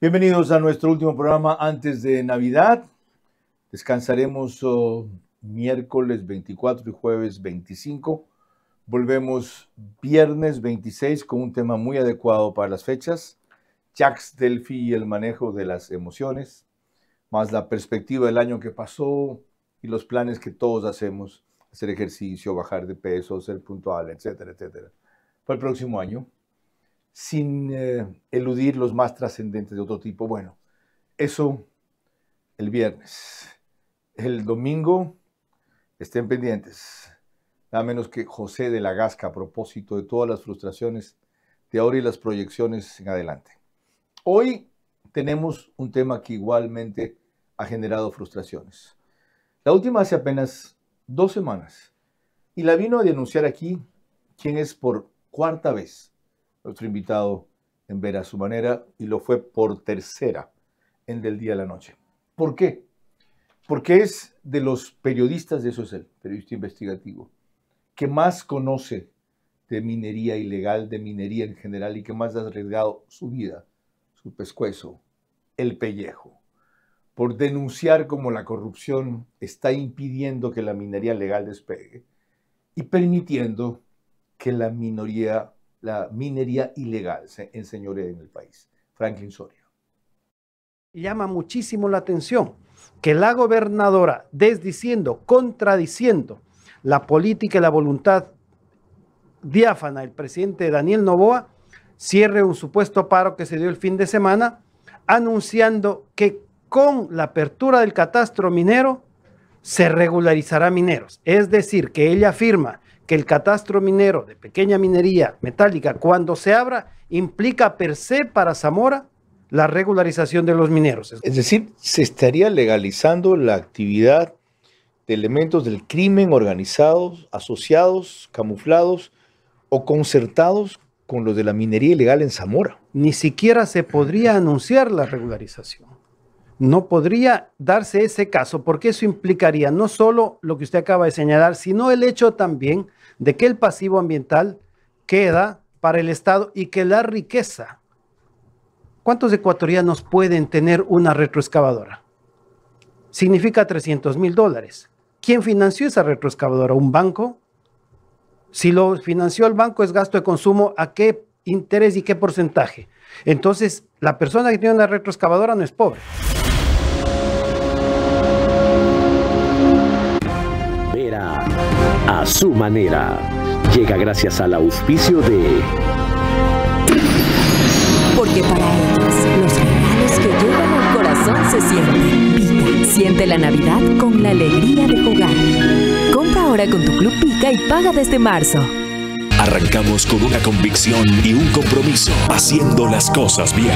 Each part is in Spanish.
Bienvenidos a nuestro último programa antes de Navidad. Descansaremos miércoles 24 y jueves 25. Volvemos viernes 26 con un tema muy adecuado para las fechas. Jacques Delphi y el manejo de las emociones, más la perspectiva del año que pasó y los planes que todos hacemos, hacer ejercicio, bajar de peso, ser puntual, etcétera, etcétera, para el próximo año, sin eludir los más trascendentes de otro tipo. Bueno, eso el viernes. El domingo, estén pendientes. Nada menos que José de la Gasca, a propósito de todas las frustraciones de ahora y las proyecciones en adelante. Hoy tenemos un tema que igualmente ha generado frustraciones. La última hace apenas 2 semanas. Y la vino a denunciar aquí, quien es por cuarta vez nuestro invitado en Ver a su Manera, y lo fue por tercera en Del Día a la Noche. ¿Por qué? Porque es de los periodistas, de eso es el periodista investigativo, que más conoce de minería ilegal, de minería en general, y que más ha arriesgado su vida, su pescuezo, el pellejo, por denunciar cómo la corrupción está impidiendo que la minería legal despegue y permitiendo que la minería ilegal se enseñoree en el país. Franklin Soria. Llama muchísimo la atención que la gobernadora, desdiciendo, contradiciendo la política y la voluntad diáfana del presidente Daniel Noboa, cierre un supuesto paro que se dio el fin de semana, anunciando que con la apertura del catastro minero se regularizará mineros. Es decir, que ella afirma que el catastro minero de pequeña minería metálica, cuando se abra, implica per se para Zamora la regularización de los mineros. Es decir, se estaría legalizando la actividad de elementos del crimen organizados, asociados, camuflados o concertados con los de la minería ilegal en Zamora. Ni siquiera se podría anunciar la regularización. No podría darse ese caso, porque eso implicaría no solo lo que usted acaba de señalar, sino el hecho también de que el pasivo ambiental queda para el Estado y que la riqueza. ¿Cuántos ecuatorianos pueden tener una retroexcavadora? Significa $300,000. ¿Quién financió esa retroexcavadora? ¿Un banco? Si lo financió el banco, es gasto de consumo. ¿A qué interés y qué porcentaje? Entonces, la persona que tiene una retroexcavadora no es pobre. Ver a su manera. Llega gracias al auspicio de... Porque para ellos, los regalos que llegan al corazón se sienten. Pika, siente la Navidad con la alegría de jugar. Compra ahora con tu Club Pika y paga desde marzo. Arrancamos con una convicción y un compromiso, haciendo las cosas bien.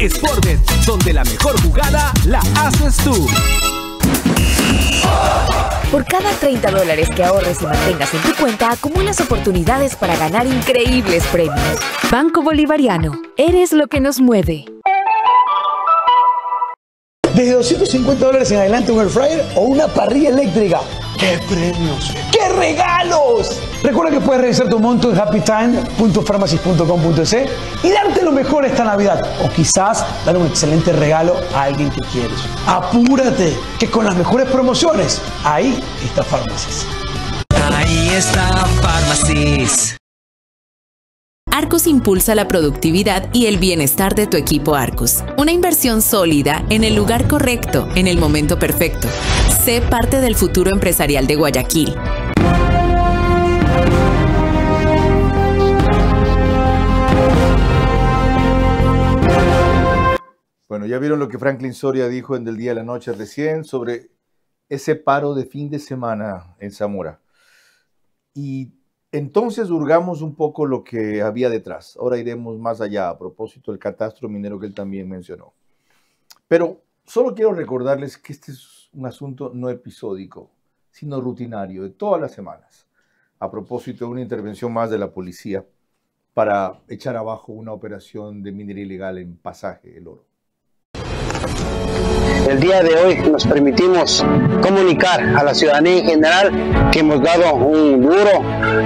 Sportbet, donde la mejor jugada la haces tú. Por cada $30 que ahorres y mantengas en tu cuenta, acumulas oportunidades para ganar increíbles premios. Banco Bolivariano, eres lo que nos mueve. Desde $250 en adelante, un air fryer o una parrilla eléctrica. ¡Qué premios! ¡Qué regalos! Recuerda que puedes revisar tu monto en happytime.pharmacies.com.es y darte lo mejor esta Navidad. O quizás dar un excelente regalo a alguien que quieres. ¡Apúrate! Que con las mejores promociones, ahí está Pharmacies. Ahí está Pharmacies. Arcus impulsa la productividad y el bienestar de tu equipo Arcus. Una inversión sólida en el lugar correcto, en el momento perfecto. Sé parte del futuro empresarial de Guayaquil. Bueno, ya vieron lo que Franklin Soria dijo en Del Día a la Noche recién sobre ese paro de fin de semana en Zamora. Y entonces hurgamos un poco lo que había detrás. Ahora iremos más allá a propósito del catastro minero que él también mencionó. Pero solo quiero recordarles que este es un asunto no episódico, sino rutinario, de todas las semanas. A propósito de una intervención más de la policía, para echar abajo una operación de minería ilegal en Pasaje, El Oro. El día de hoy nos permitimos comunicar a la ciudadanía en general que hemos dado un duro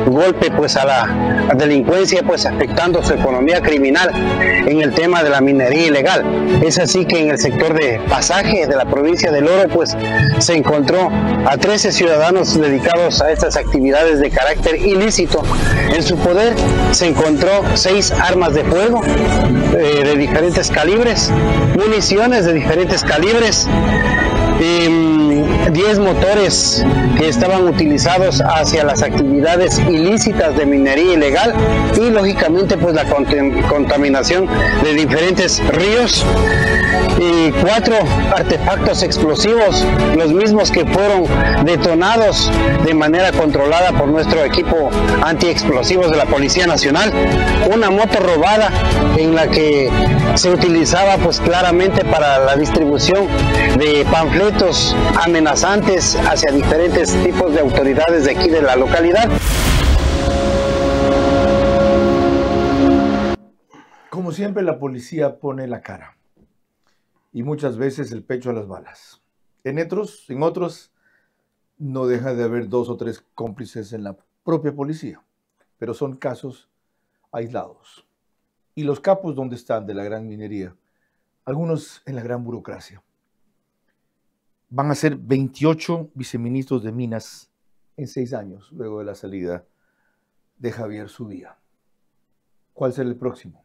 golpe pues a la delincuencia, pues afectando su economía criminal en el tema de la minería ilegal. Es así que en el sector de Pasaje de la provincia del Oro pues se encontró a 13 ciudadanos dedicados a estas actividades de carácter ilícito. En su poder se encontró 6 armas de fuego de diferentes calibres, municiones de diferentes calibres, 10 motores que estaban utilizados hacia las actividades ilícitas de minería ilegal y lógicamente pues la contaminación de diferentes ríos, y 4 artefactos explosivos, los mismos que fueron detonados de manera controlada por nuestro equipo antiexplosivos de la Policía Nacional, una moto robada en la que se utilizaba pues claramente para la distribución de panfletos amenazantes hacia diferentes tipos de autoridades de aquí de la localidad. Como siempre, la policía pone la cara y muchas veces el pecho a las balas. En otros no deja de haber 2 o 3 cómplices en la propia policía, pero son casos aislados. Y los capos, ¿dónde están de la gran minería? Algunos en la gran burocracia. Van a ser 28 viceministros de Minas en 6 años, luego de la salida de Javier Zubía. ¿Cuál será el próximo?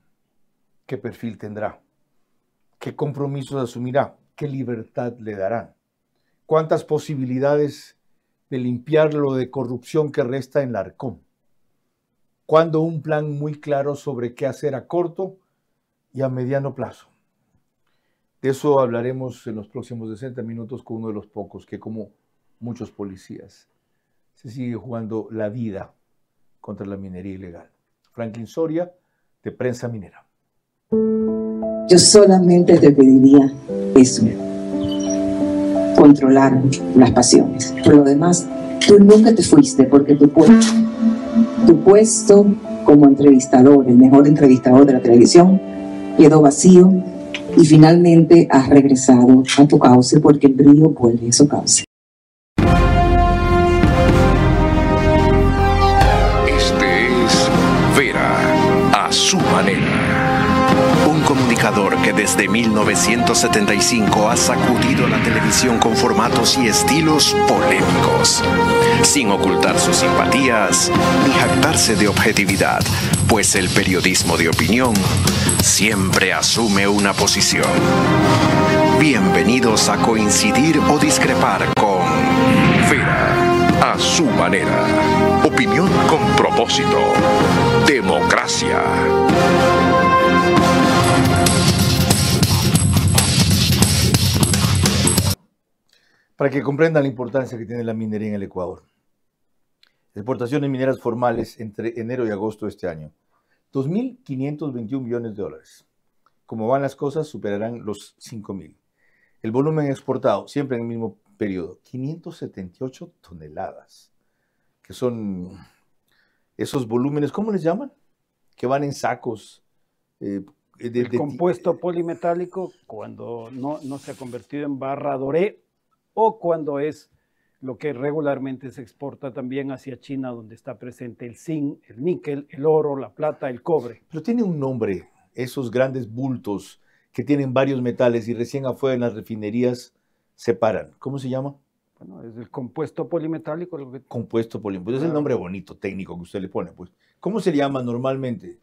¿Qué perfil tendrá? ¿Qué compromisos asumirá? ¿Qué libertad le darán? ¿Cuántas posibilidades de limpiar lo de corrupción que resta en la Arcom? ¿Cuándo un plan muy claro sobre qué hacer a corto y a mediano plazo? De eso hablaremos en los próximos 60 minutos con uno de los pocos que, como muchos policías, se sigue jugando la vida contra la minería ilegal. Franklin Soria, de Prensa Minera. Yo solamente te pediría eso, controlar las pasiones. Por lo demás, tú nunca te fuiste porque tu puesto como entrevistador, el mejor entrevistador de la televisión, quedó vacío y finalmente has regresado a tu cauce porque el brillo vuelve a su cauce. Este es Vera, a su manera. Un comunicador que desde 1975 ha sacudido la televisión con formatos y estilos polémicos, sin ocultar sus simpatías ni jactarse de objetividad, pues el periodismo de opinión siempre asume una posición. Bienvenidos a coincidir o discrepar con Vera, a su manera. Opinión con propósito. Democracia. Para que comprendan la importancia que tiene la minería en el Ecuador. Exportaciones mineras formales entre enero y agosto de este año. 2.521 millones de dólares. Como van las cosas, superarán los 5.000. El volumen exportado, siempre en el mismo periodo, 578 toneladas. Que son esos volúmenes, ¿cómo les llaman? Que van en sacos. El compuesto polimetálico, cuando no se ha convertido en barra doré, o cuando es lo que regularmente se exporta también hacia China, donde está presente el zinc, el níquel, el oro, la plata, el cobre. Pero tiene un nombre, esos grandes bultos que tienen varios metales y recién afuera en las refinerías se paran. ¿Cómo se llama? Bueno, es el compuesto polimetálico. Compuesto polimetálico. Es el nombre bonito, técnico que usted le pone. Pues. ¿Cómo se llama normalmente?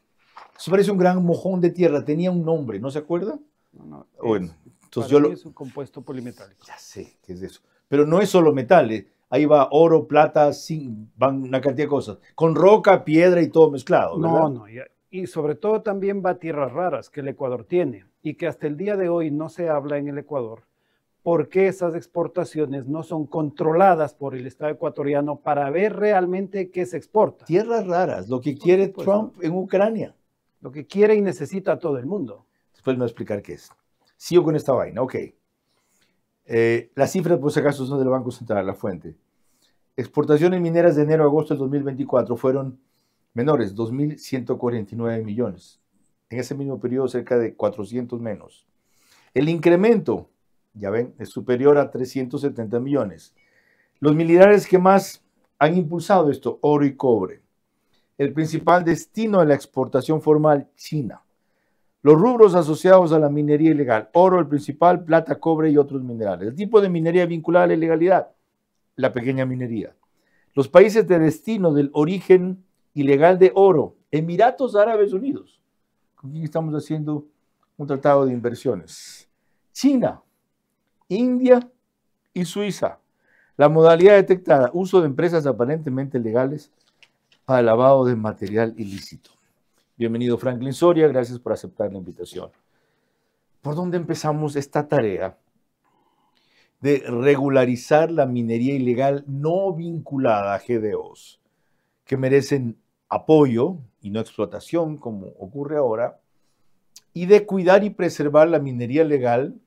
Eso parece un gran mojón de tierra. Tenía un nombre, ¿no se acuerda? No, bueno, entonces es un compuesto polimetálico. Ya sé qué es eso. Pero no es solo metales. Ahí va oro, plata, zinc, van una cantidad de cosas. Con roca, piedra y todo mezclado, ¿verdad? No. Y sobre todo también va tierras raras que el Ecuador tiene y que hasta el día de hoy no se habla en el Ecuador. Porque esas exportaciones no son controladas por el Estado ecuatoriano para ver realmente qué se exporta. Tierras raras, lo que quiere Trump en Ucrania. Lo que quiere y necesita todo el mundo. Después me voy a explicar qué es. Sigo con esta vaina, ok. Las cifras, por si acaso, son del Banco Central, la fuente. Exportaciones mineras de enero a agosto del 2024 fueron Menores, 2.149 millones. En ese mismo periodo, cerca de 400 menos. El incremento, ya ven, es superior a 370 millones. Los minerales que más han impulsado esto, oro y cobre. El principal destino de la exportación formal, China. Los rubros asociados a la minería ilegal, oro el principal, plata, cobre y otros minerales. El tipo de minería vinculada a la ilegalidad, la pequeña minería. Los países de destino del origen ilegal de oro, Emiratos Árabes Unidos, con quien estamos haciendo un tratado de inversiones. China, India y Suiza. La modalidad detectada, uso de empresas aparentemente legales para lavado de material ilícito. Bienvenido Franklin Soria, gracias por aceptar la invitación. ¿Por dónde empezamos esta tarea de regularizar la minería ilegal no vinculada a GDOs, que merecen apoyo y no explotación, como ocurre ahora, y de cuidar y preservar la minería legal,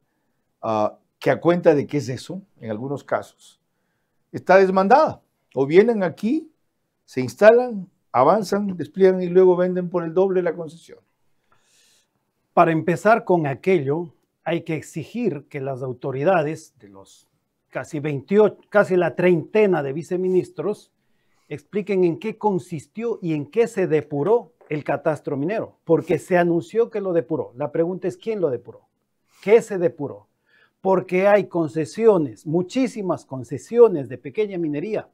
que a cuenta de qué es eso, en algunos casos, está desmandada? O vienen aquí, se instalan, avanzan, despliegan y luego venden por el doble la concesión. Para empezar con aquello, hay que exigir que las autoridades de los casi 28, casi la treintena de viceministros, expliquen en qué consistió y en qué se depuró el catastro minero, porque se anunció que lo depuró. La pregunta es, ¿quién lo depuró? ¿Qué se depuró? Porque hay concesiones, muchísimas concesiones de pequeña minería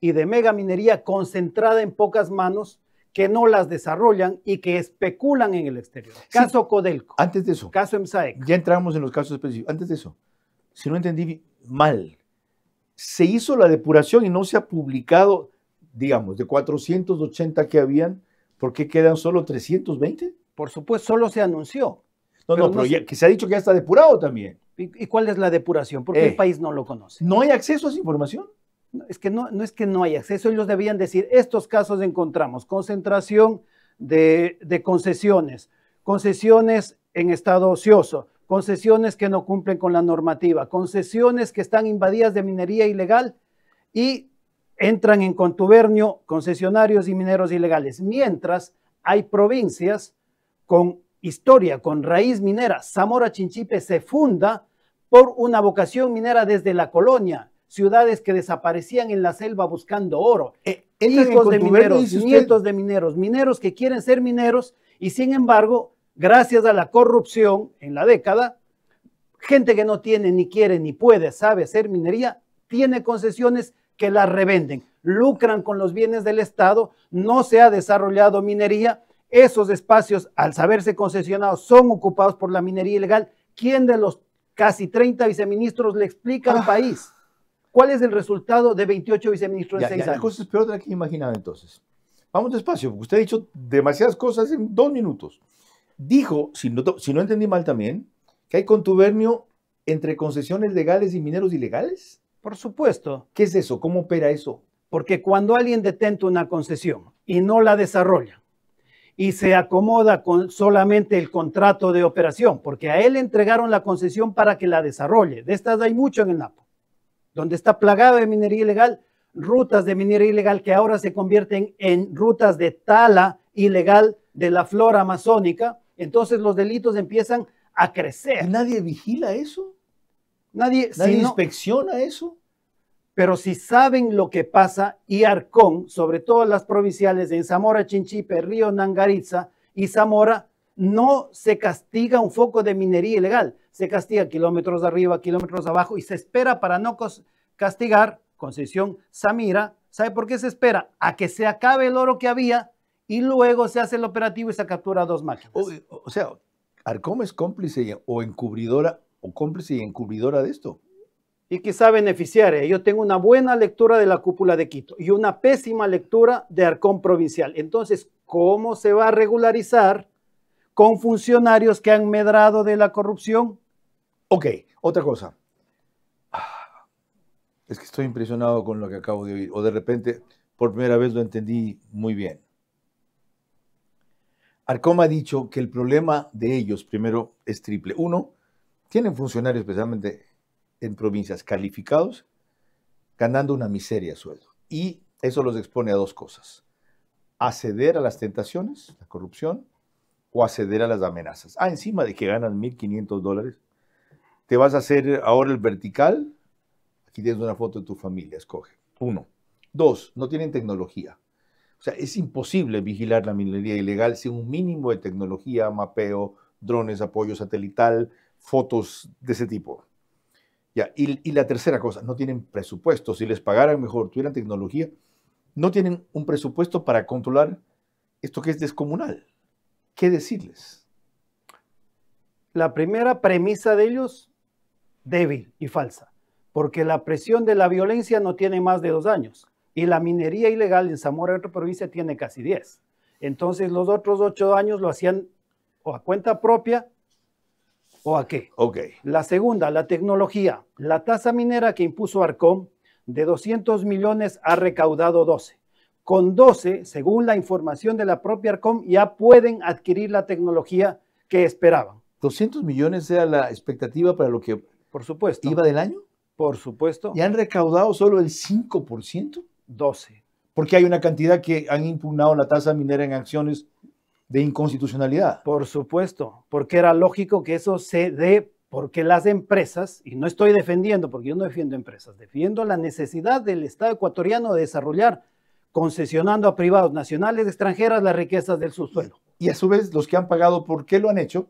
y de mega minería concentrada en pocas manos que no las desarrollan y que especulan en el exterior. Caso sí, Codelco. Antes de eso. Caso EMSAEC. Ya entramos en los casos específicos. Antes de eso, si no entendí mal, se hizo la depuración y no se ha publicado, digamos, de 480 que habían, ¿por qué quedan solo 320? Por supuesto, solo se anunció. Pero ya, que se ha dicho que ya está depurado también. ¿Y cuál es la depuración? Porque el país no lo conoce. ¿No hay acceso a esa información? Es que no es que no hay acceso, ellos debían decir, estos casos encontramos, concentración de concesiones, concesiones en estado ocioso, concesiones que no cumplen con la normativa, concesiones que están invadidas de minería ilegal y entran en contubernio concesionarios y mineros ilegales, mientras hay provincias con historia, con raíz minera. Zamora Chinchipe se funda por una vocación minera desde la colonia, ciudades que desaparecían en la selva buscando oro, hijos de mineros, nietos de mineros, mineros que quieren ser mineros y sin embargo, gracias a la corrupción en la década, gente que no tiene, ni quiere, ni puede, sabe hacer minería, tiene concesiones que las revenden, lucran con los bienes del Estado, no se ha desarrollado minería, esos espacios al saberse concesionados son ocupados por la minería ilegal. ¿Quién de los casi 30 viceministros le explica al país? ¿Cuál es el resultado de 28 viceministros en 6 años? La cosa es peor de la que imaginaba entonces. Vamos despacio, porque usted ha dicho demasiadas cosas en 2 minutos. Dijo, si no entendí mal también, que hay contubernio entre concesiones legales y mineros ilegales. Por supuesto. ¿Qué es eso? ¿Cómo opera eso? Porque cuando alguien detenta una concesión y no la desarrolla y se acomoda con solamente el contrato de operación, porque a él le entregaron la concesión para que la desarrolle. De estas hay mucho en el Napo, donde está plagado de minería ilegal, rutas de minería ilegal que ahora se convierten en rutas de tala ilegal de la flora amazónica, entonces los delitos empiezan a crecer. ¿Y nadie vigila eso? ¿Nadie inspecciona eso? Pero si saben lo que pasa, y Arcón, sobre todo las provinciales en Zamora Chinchipe, Río Nangaritza y Zamora, no se castiga un foco de minería ilegal, se castiga kilómetros arriba, kilómetros abajo y se espera para no castigar, concesión Samira. ¿Sabe por qué se espera? A que se acabe el oro que había y luego se hace el operativo y se captura 2 máquinas. O sea, Arcom es cómplice o encubridora o cómplice y encubridora de esto. Y quizá beneficiaria. Yo tengo una buena lectura de la cúpula de Quito y una pésima lectura de Arcón provincial. Entonces, ¿cómo se va a regularizar con funcionarios que han medrado de la corrupción? Ok, otra cosa. Es que estoy impresionado con lo que acabo de oír. O de repente, por primera vez lo entendí muy bien. Arcom ha dicho que el problema de ellos, primero, es triple. Uno, tienen funcionarios, especialmente en provincias, calificados, ganando una miseria de sueldo. Y eso los expone a 2 cosas. acceder a las tentaciones, la corrupción, o acceder a las amenazas. Encima de que ganas $1,500, te vas a hacer ahora el vertical. Aquí tienes una foto de tu familia, escoge. 1. 2, no tienen tecnología. O sea, es imposible vigilar la minería ilegal sin un mínimo de tecnología, mapeo, drones, apoyo satelital, fotos de ese tipo. Ya, y la tercera cosa, no tienen presupuesto. Si les pagaran mejor, tuvieran tecnología, no tienen un presupuesto para controlar esto que es descomunal. ¿Qué decirles? La primera premisa de ellos, débil y falsa, porque la presión de la violencia no tiene más de 2 años y la minería ilegal en Zamora, otra provincia, tiene casi 10. Entonces los otros 8 años lo hacían o a cuenta propia o a qué. Ok. La segunda, la tecnología. La tasa minera que impuso Arcom de 200 millones ha recaudado 12. Con 12, según la información de la propia Arcom, ya pueden adquirir la tecnología que esperaban. 200 millones era la expectativa para lo que Por supuesto. iba del año. Por supuesto. ¿Y han recaudado solo el 5%? 12. Porque hay una cantidad que han impugnado la tasa minera en acciones de inconstitucionalidad. Por supuesto, porque era lógico que eso se dé, porque las empresas, y no estoy defendiendo, porque yo no defiendo empresas, defiendo la necesidad del Estado ecuatoriano de desarrollar, concesionando a privados nacionales extranjeras las riquezas del subsuelo. Y a su vez, los que han pagado, ¿por qué lo han hecho?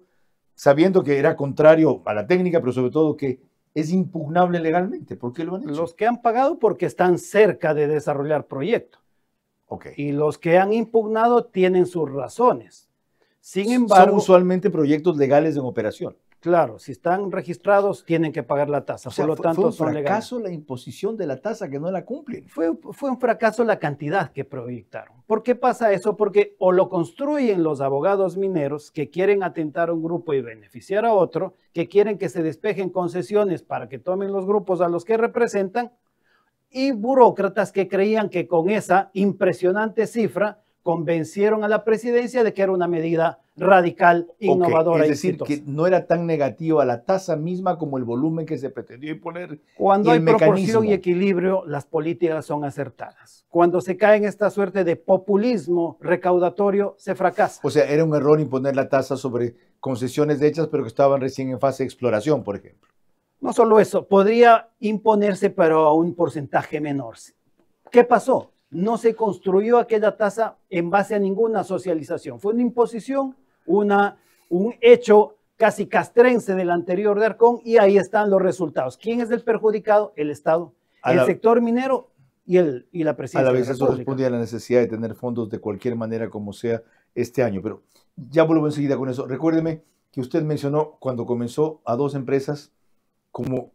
Sabiendo que era contrario a la técnica, pero sobre todo que es impugnable legalmente. ¿Por qué lo han hecho? Los que han pagado porque están cerca de desarrollar proyectos. Ok. Y los que han impugnado tienen sus razones. Sin embargo, son usualmente proyectos legales en operación. Claro, si están registrados tienen que pagar la tasa. O sea, por lo tanto, fue un son legales. fracaso la imposición de la tasa que no la cumplen. Fue un fracaso la cantidad que proyectaron. ¿Por qué pasa eso? Porque o lo construyen los abogados mineros que quieren atentar a un grupo y beneficiar a otro, que quieren que se despejen concesiones para que tomen los grupos a los que representan, y burócratas que creían que con esa impresionante cifra convencieron a la presidencia de que era una medida radical, innovadora. Es decir, que no era tan negativa la tasa misma como el volumen que se pretendió imponer. Cuando hay proporción mecanismo. y equilibrio, las políticas son acertadas. Cuando se cae en esta suerte de populismo recaudatorio, se fracasa. O sea, era un error imponer la tasa sobre concesiones hechas, pero que estaban recién en fase de exploración, por ejemplo. No solo eso, podría imponerse, pero a un porcentaje menor. ¿Qué pasó? No se construyó aquella tasa en base a ninguna socialización. Fue una imposición, un hecho casi castrense del anterior de Arcón, y ahí están los resultados. ¿Quién es el perjudicado? El Estado, el sector minero y la presidencia. A la vez eso responde a la necesidad de tener fondos de cualquier manera como sea este año. Pero ya vuelvo enseguida con eso. Recuérdeme que usted mencionó cuando comenzó a 2 empresas como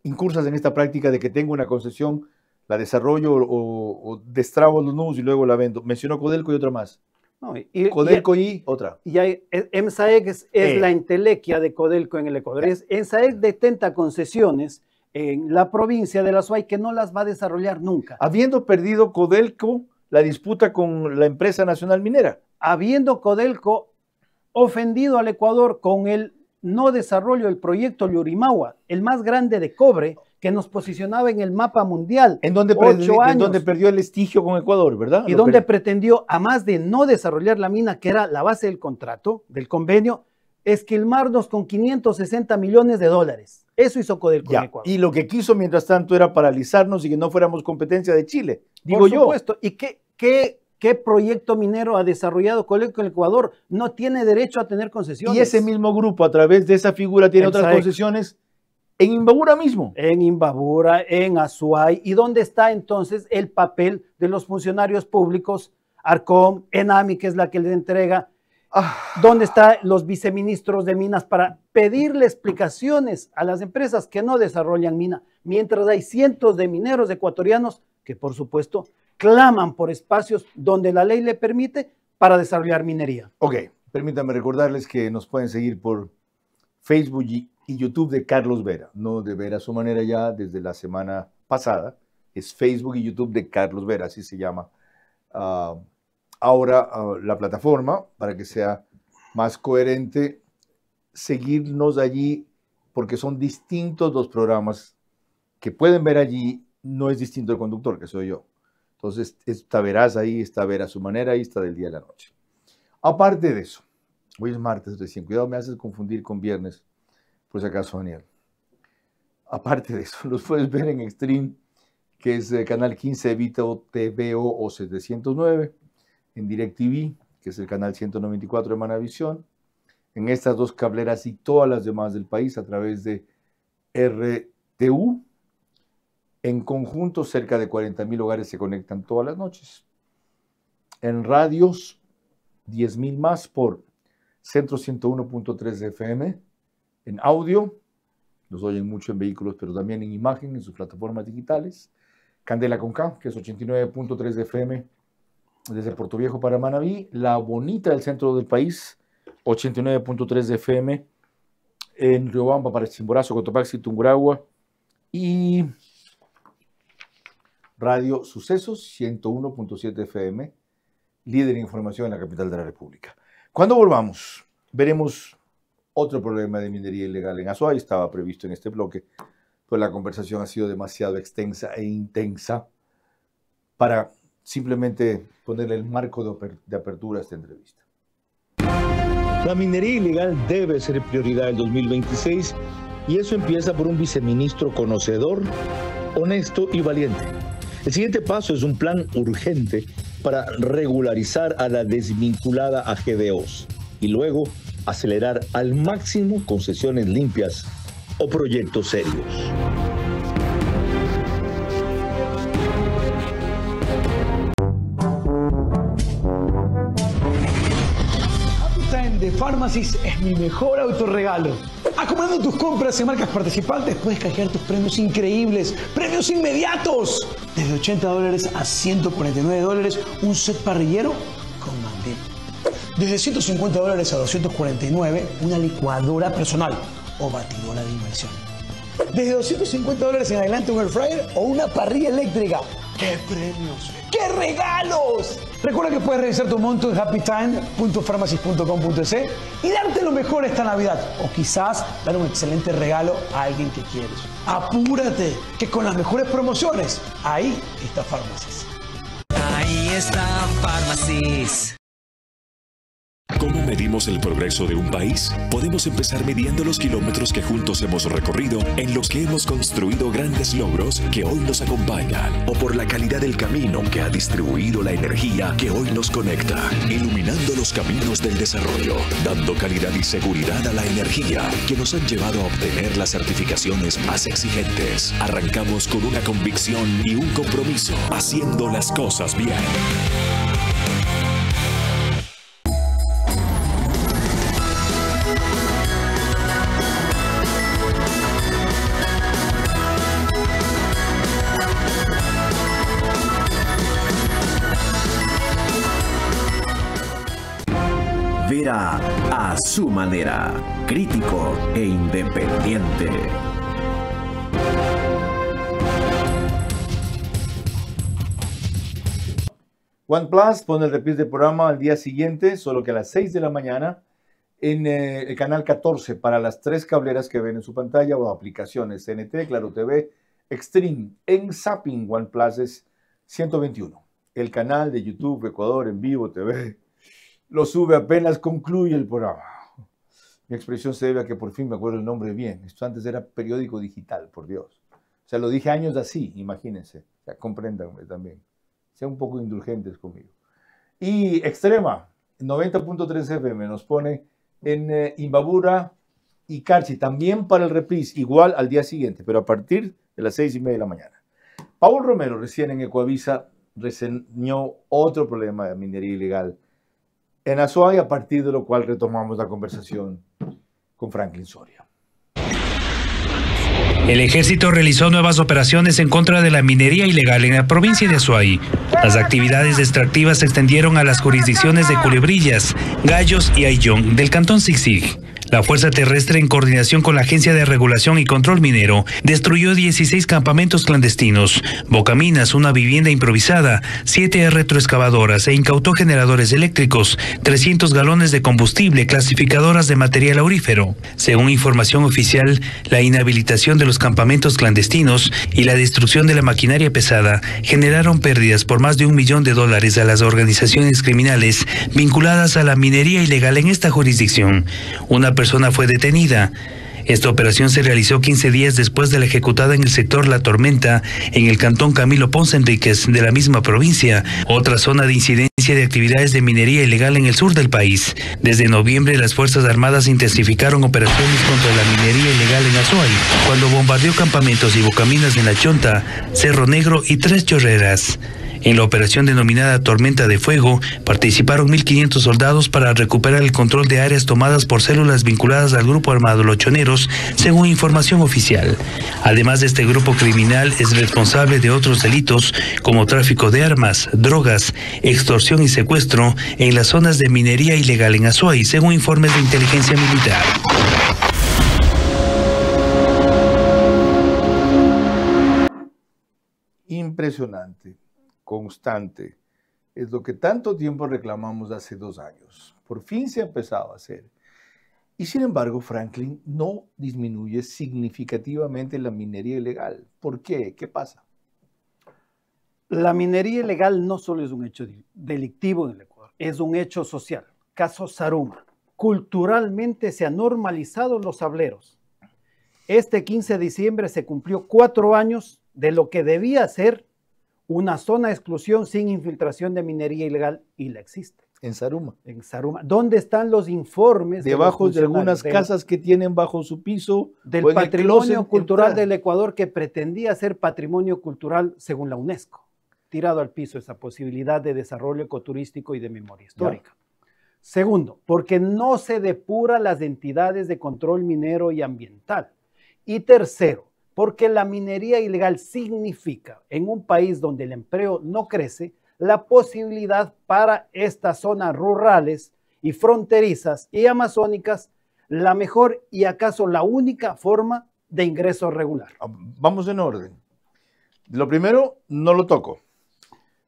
incursas en esta práctica de que tengo una concesión, la desarrollo o destrabo los nudos y luego la vendo. Mencionó Codelco y otra más. No, Codelco y otra. Y EMSAEC es la entelequia de Codelco en el Ecuador. EMSAEC detenta concesiones en la provincia de La Suay que no las va a desarrollar nunca. Habiendo perdido Codelco la disputa con la empresa nacional minera. Habiendo Codelco ofendido al Ecuador con el no desarrollo del proyecto Llurimagua, el más grande de cobre, que nos posicionaba en el mapa mundial. En donde perdió el estigio con Ecuador, ¿verdad? Y donde pretendió, a más de no desarrollar la mina, que era la base del contrato, del convenio, esquilmarnos con $560 millones. Eso hizo Codelco en Ecuador. Y lo que quiso, mientras tanto, era paralizarnos y que no fuéramos competencia de Chile. Por supuesto. ¿Y qué proyecto minero ha desarrollado Codelco en Ecuador? No tiene derecho a tener concesiones. Y ese mismo grupo, a través de esa figura, tiene otras concesiones en Imbabura mismo. En Imbabura, en Azuay. ¿Y dónde está entonces el papel de los funcionarios públicos? Arcom, ENAMI, que es la que les entrega. ¿Dónde están los viceministros de minas para pedirle explicaciones a las empresas que no desarrollan mina? Mientras hay cientos de mineros ecuatorianos que, por supuesto, claman por espacios donde la ley le permite para desarrollar minería. Ok, permítanme recordarles que nos pueden seguir por Facebook y YouTube de Carlos Vera, no de Vera a su manera ya desde la semana pasada, es Facebook y YouTube de Carlos Vera, así se llama ahora la plataforma, para que sea más coherente, seguirnos allí, porque son distintos los programas que pueden ver allí, no es distinto el conductor, que soy yo. Entonces, esta verás ahí, esta verá a su manera, ahí está del día a la noche. Aparte de eso, hoy es martes recién, cuidado, me haces confundir con viernes, por si acaso, Daniel. Aparte de eso, los puedes ver en Extreme, que es canal 15 de Vito TVO o 709, en DirecTV, que es el canal 194 de Manavisión, en estas dos cableras y todas las demás del país a través de RTU. En conjunto, cerca de 40,000 hogares se conectan todas las noches. En radios, 10,000 más por Centro 101.3 FM. En audio, nos oyen mucho en vehículos, pero también en imagen, en sus plataformas digitales. Candela con K, que es 89.3 FM desde Puerto Viejo para Manabí. La Bonita del centro del país, 89.3 FM en Riobamba para Chimborazo, Cotopaxi, Tungurahua. Y Radio Sucesos, 101.7 FM, líder en información en la capital de la República. Cuando volvamos, veremos otro problema de minería ilegal en Azuay. Estaba previsto en este bloque, pues la conversación ha sido demasiado extensa e intensa para simplemente ponerle el marco de apertura a esta entrevista. La minería ilegal debe ser prioridad del 2026 y eso empieza por un viceministro conocedor, honesto y valiente. El siguiente paso es un plan urgente para regularizar a la desvinculada a GDOs y luego acelerar al máximo concesiones limpias o proyectos serios. De Pharmacies es mi mejor autorregalo. Acumulando tus compras en marcas participantes puedes canjear tus premios increíbles, premios inmediatos. Desde $80 a $149, un set parrillero con mandil. Desde $150 a $249, una licuadora personal o batidora de inmersión. Desde $250 en adelante, un air fryer o una parrilla eléctrica. ¡Qué premios! ¡Qué regalos! Recuerda que puedes revisar tu monto en happytime.pharmacies.com.es y darte lo mejor esta Navidad. O quizás dar un excelente regalo a alguien que quieres. ¡Apúrate! Que con las mejores promociones, ahí está Pharmacies. Ahí está Pharmacies. ¿Cómo medimos el progreso de un país? Podemos empezar midiendo los kilómetros que juntos hemos recorrido, en los que hemos construido grandes logros que hoy nos acompañan, o por la calidad del camino que ha distribuido la energía que hoy nos conecta, iluminando los caminos del desarrollo, dando calidad y seguridad a la energía que nos han llevado a obtener las certificaciones más exigentes. Arrancamos con una convicción y un compromiso, haciendo las cosas bien. Vera a su manera, crítico e independiente. OnePlus pone el reprise del programa al día siguiente, solo que a las 6 de la mañana, en el canal 14, para las 3 cableras que ven en su pantalla o aplicaciones CNT, Claro TV, Extreme. En Zapping, OnePlus es 121. El canal de YouTube Ecuador en Vivo TV lo sube apenas concluye el programa. Mi expresión se debe a que por fin me acuerdo el nombre bien. Esto antes era periódico digital, por Dios. O sea, lo dije años así, imagínense. O sea, compréndanme también. Sean un poco indulgentes conmigo. Y Extrema, 90.3 FM, nos pone en Imbabura y Carchi, también para el reprise, igual al día siguiente, pero a partir de las 6:30 de la mañana. Paul Romero, recién en Ecoavisa, reseñó otro problema de minería ilegal en Azuay, a partir de lo cual retomamos la conversación con Franklin Soria. El ejército realizó nuevas operaciones en contra de la minería ilegal en la provincia de Azuay. Las actividades extractivas se extendieron a las jurisdicciones de Culebrillas, Gallos y Ayllón del cantón Sigsig. La Fuerza Terrestre, en coordinación con la Agencia de Regulación y Control Minero, destruyó 16 campamentos clandestinos, bocaminas, una vivienda improvisada, 7 retroexcavadoras e incautó generadores eléctricos, 300 galones de combustible, clasificadoras de material aurífero. Según información oficial, la inhabilitación de los campamentos clandestinos y la destrucción de la maquinaria pesada generaron pérdidas por más de $1 millón a las organizaciones criminales vinculadas a la minería ilegal en esta jurisdicción. Una persona fue detenida. Esta operación se realizó 15 días después de la ejecutada en el sector La Tormenta, en el cantón Camilo Ponce Enríquez de la misma provincia, otra zona de incidencia de actividades de minería ilegal en el sur del país. Desde noviembre, las Fuerzas Armadas intensificaron operaciones contra la minería ilegal en Azuay, cuando bombardeó campamentos y bocaminas en La Chonta, Cerro Negro y Tres Chorreras. En la operación denominada Tormenta de Fuego, participaron 1.500 soldados para recuperar el control de áreas tomadas por células vinculadas al grupo armado Los Choneros, según información oficial. Además de este grupo criminal, es responsable de otros delitos como tráfico de armas, drogas, extorsión y secuestro en las zonas de minería ilegal en Azuay, según informes de inteligencia militar. Impresionante. Constante. Es lo que tanto tiempo reclamamos hace 2 años. Por fin se ha empezado a hacer. Y sin embargo, Franklin, no disminuye significativamente la minería ilegal. ¿Por qué? ¿Qué pasa? La minería ilegal no solo es un hecho delictivo en el Ecuador, es un hecho social. Caso Zaruma. Culturalmente se han normalizado los sableros. Este 15 de diciembre se cumplió 4 años de lo que debía ser una zona de exclusión sin infiltración de minería ilegal, y la existe. En Zaruma. En Zaruma. ¿Dónde están los informes? Debajo de algunas casas que tienen bajo su piso. Del patrimonio cultural del Ecuador, que pretendía ser patrimonio cultural según la UNESCO. Tirado al piso esa posibilidad de desarrollo ecoturístico y de memoria histórica. Ya. Segundo, porque no se depura las entidades de control minero y ambiental. Y tercero, porque la minería ilegal significa, en un país donde el empleo no crece, la posibilidad para estas zonas rurales y fronterizas y amazónicas, la mejor y acaso la única forma de ingreso regular. Vamos en orden. Lo primero, no lo toco,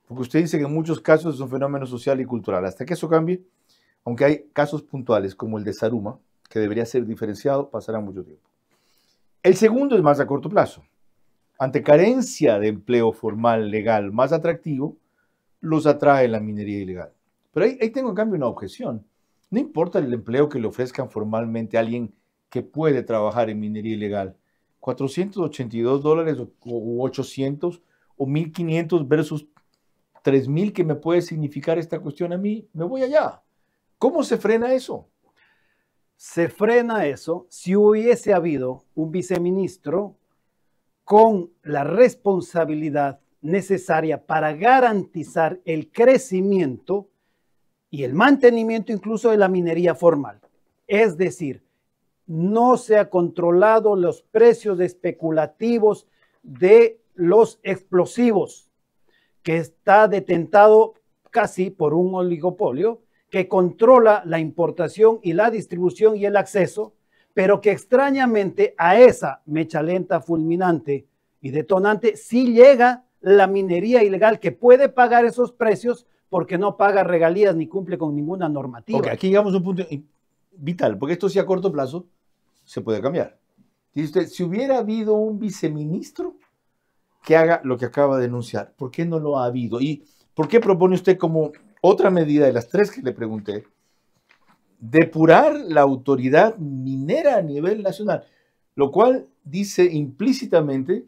porque usted dice que en muchos casos es un fenómeno social y cultural. Hasta que eso cambie, aunque hay casos puntuales como el de Zaruma, que debería ser diferenciado, pasará mucho tiempo. El segundo es más a corto plazo. Ante carencia de empleo formal, legal, más atractivo, los atrae la minería ilegal. Pero ahí tengo en cambio una objeción. No importa el empleo que le ofrezcan formalmente a alguien que puede trabajar en minería ilegal. $482 o 800 o 1.500 versus 3.000 que me puede significar esta cuestión a mí, me voy allá. ¿Cómo se frena eso? Se frena eso si hubiese habido un viceministro con la responsabilidad necesaria para garantizar el crecimiento y el mantenimiento incluso de la minería formal. Es decir, no se ha controlado los precios especulativos de los explosivos, que está detentado casi por un oligopolio que controla la importación y la distribución y el acceso, pero que extrañamente a esa mecha lenta, fulminante y detonante sí llega la minería ilegal, que puede pagar esos precios porque no paga regalías ni cumple con ninguna normativa. Okay, aquí llegamos a un punto vital, porque esto sí a corto plazo se puede cambiar. Dice usted, si hubiera habido un viceministro que haga lo que acaba de denunciar, ¿por qué no lo ha habido? ¿Y por qué propone usted como otra medida de las 3 que le pregunté, depurar la autoridad minera a nivel nacional? Lo cual dice implícitamente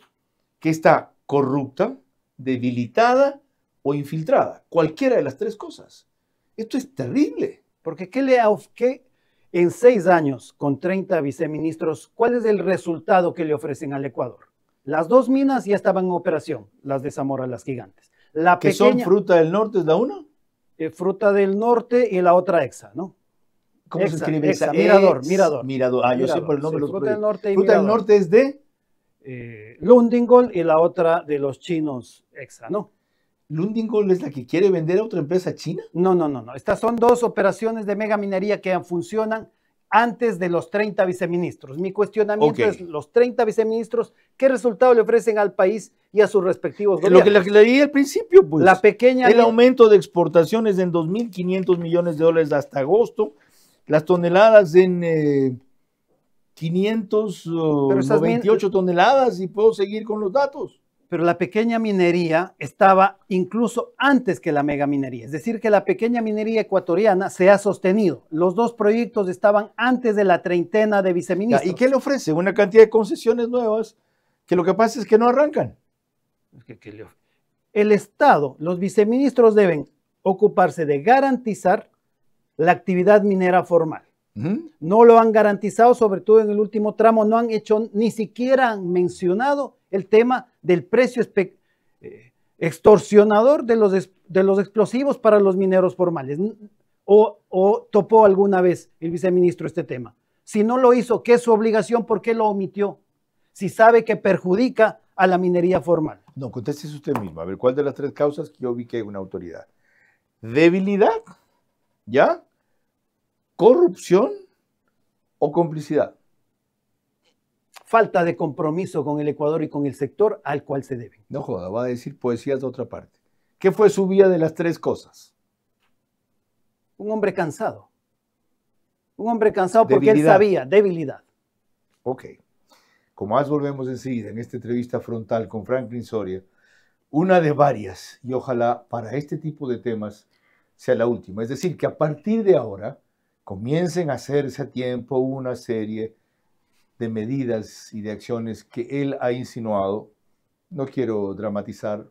que está corrupta, debilitada o infiltrada. Cualquiera de las 3 cosas. Esto es terrible. Porque ¿qué en 6 años con 30 viceministros, cuál es el resultado que le ofrecen al Ecuador? Las 2 minas ya estaban en operación, las de Zamora, las gigantes. La ¿Que pequeña, son Fruta del Norte es la una? Fruta del Norte y la otra Exa, ¿no? ¿Cómo se escribe Exa? Mirador. Mirador. Ah, yo sé por el nombre. Sí, Fruta del Norte y Fruta del Norte es de Lundingol, y la otra de los chinos Exa, ¿no? ¿Lundingol es la que quiere vender a otra empresa china? No. Estas son 2 operaciones de mega minería que funcionan antes de los 30 viceministros. Mi cuestionamiento es, los 30 viceministros, ¿qué resultado le ofrecen al país y a sus respectivos gobiernos? Lo que leí al principio, pues, la pequeña el aumento de exportaciones en 2.500 millones de dólares hasta agosto, las toneladas en 598 toneladas, y puedo seguir con los datos. Pero la pequeña minería estaba incluso antes que la megaminería. Es decir, que la pequeña minería ecuatoriana se ha sostenido. Los dos proyectos estaban antes de la treintena de viceministros. ¿Y qué le ofrece? Una cantidad de concesiones nuevas que lo que pasa es que no arrancan. El Estado, los viceministros deben ocuparse de garantizar la actividad minera formal. No lo han garantizado, sobre todo en el último tramo, no han hecho, ni siquiera han mencionado el tema del precio extorsionador de los explosivos para los mineros formales. ¿O topó alguna vez el viceministro este tema? Si no lo hizo, ¿qué es su obligación? ¿Por qué lo omitió? Si sabe que perjudica a la minería formal. No, contéstese usted mismo. A ver, ¿cuál de las tres causas que yo vi que hay una autoridad? ¿Debilidad? ¿Ya? ¿Corrupción o complicidad? Falta de compromiso con el Ecuador y con el sector al cual se deben. No joda, va a decir poesías de otra parte. ¿Qué fue su vía de las tres cosas? Un hombre cansado. Un hombre cansado porque él sabía, debilidad. Ok. Como más volvemos enseguida en esta entrevista frontal con Franklin Soria, una de varias, y ojalá para este tipo de temas sea la última. Es decir, que a partir de ahora comiencen a hacerse a tiempo una serie de medidas y de acciones que él ha insinuado. No quiero dramatizar,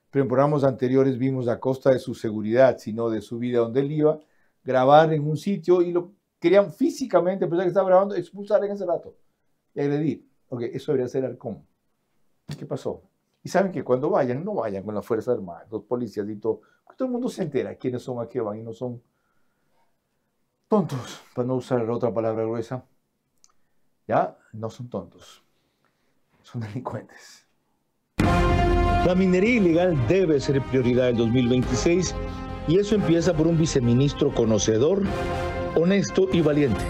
pero en programas anteriores vimos a costa de su seguridad, sino de su vida donde él iba, grabar en un sitio y lo querían físicamente, a pesar que estaba grabando, expulsar en ese rato y agredir. Ok, eso debería ser Arcom. ¿Qué pasó? Y saben que cuando vayan, no vayan con las Fuerzas Armadas, los policías y todo el mundo se entera quiénes son, a qué van, y no son tontos, para no usar otra palabra gruesa. Ya, no son tontos, son delincuentes. La minería ilegal debe ser prioridad en 2026, y eso empieza por un viceministro conocedor, honesto y valiente.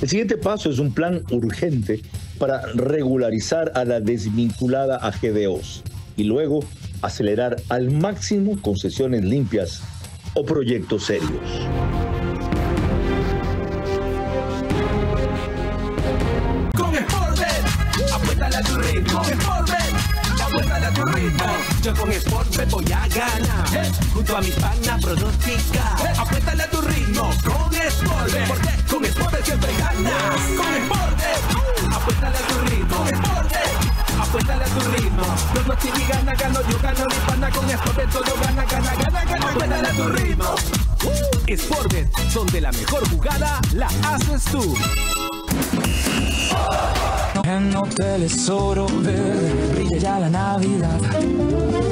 El siguiente paso es un plan urgente para regularizar a la desvinculada a GDOs y luego acelerar al máximo concesiones limpias o proyectos serios. Con Sportbet, apuéstale a tu ritmo. Con Sportbet, apuéstale a tu ritmo. Yo con Sportbet voy a ganar, junto a mis panas pronóstica. Apuéstale a tu ritmo con Sportbet, porque con Sportbet siempre ganas. Con Sportbet, apuéstale a tu ritmo. Con Sportbet, apuéstale a tu ritmo. Pronostica y gana, gano yo, gano mi pana. Con Sportbet todo gana, gana, gana, gana. Apuéstale a tu ritmo. Sportbet, donde la mejor jugada la haces tú. En hoteles Oro Verde brilla ya la Navidad,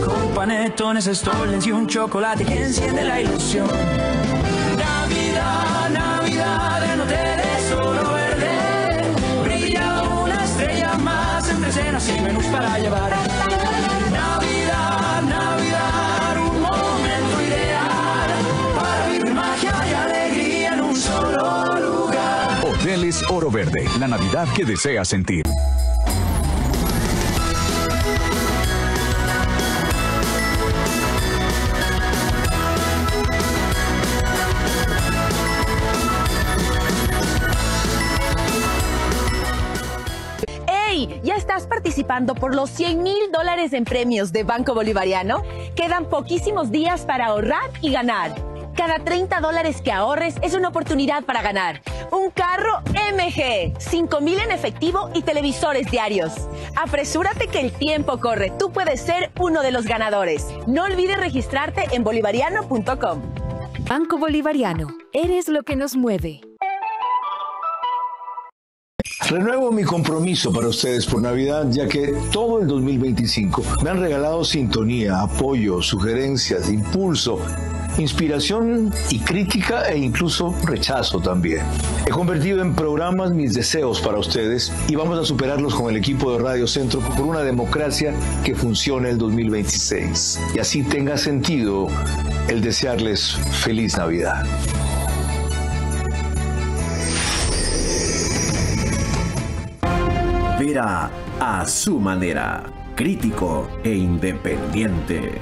con panetones, Stolens y un chocolate que enciende la ilusión. Navidad, Navidad en Hoteles Oro Verde, brilla una estrella más entre cenas y menús para llevar. Navidad, Navidad, un momento ideal para vivir magia y alegría en un solo lugar. Hoteles Oro Verde, la Navidad que deseas sentir. ¿Ya estás participando por los $100,000 en premios de Banco Bolivariano? Quedan poquísimos días para ahorrar y ganar. Cada $30 que ahorres es una oportunidad para ganar un carro MG, 5,000 en efectivo y televisores diarios. Apresúrate que el tiempo corre. Tú puedes ser uno de los ganadores. No olvides registrarte en bolivariano.com. Banco Bolivariano. Eres lo que nos mueve. Renuevo mi compromiso para ustedes por Navidad, ya que todo el 2025 me han regalado sintonía, apoyo, sugerencias, impulso, inspiración y crítica e incluso rechazo también. He convertido en programas mis deseos para ustedes y vamos a superarlos con el equipo de Radio Centro por una democracia que funcione el 2026 y así tenga sentido el desearles feliz Navidad. Minera a su manera, crítico e independiente.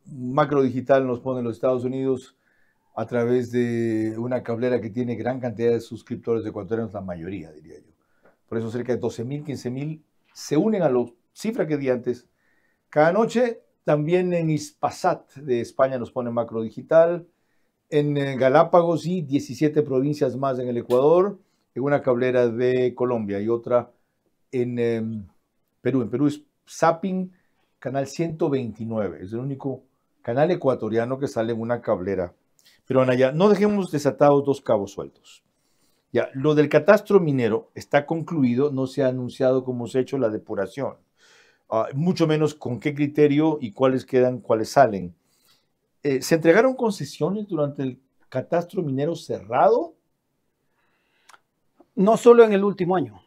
Macro Digital nos pone en los Estados Unidos a través de una cablera que tiene gran cantidad de suscriptores ecuatorianos, la mayoría, diría yo. Por eso cerca de 12.000, 15.000 se unen a la cifra que di antes. Cada noche, también en Hispasat de España nos pone Macro Digital, en Galápagos y 17 provincias más en el Ecuador, en una cablera de Colombia y otra en Perú. En Perú es Zapping, canal 129, es el único canal ecuatoriano que sale en una cablera. Pero Anaya, no dejemos desatados dos cabos sueltos. Ya, lo del catastro minero está concluido, no se ha anunciado cómo se ha hecho la depuración, mucho menos con qué criterio y cuáles quedan, cuáles salen. ¿Se entregaron concesiones durante el catastro minero cerrado? No solo en el último año.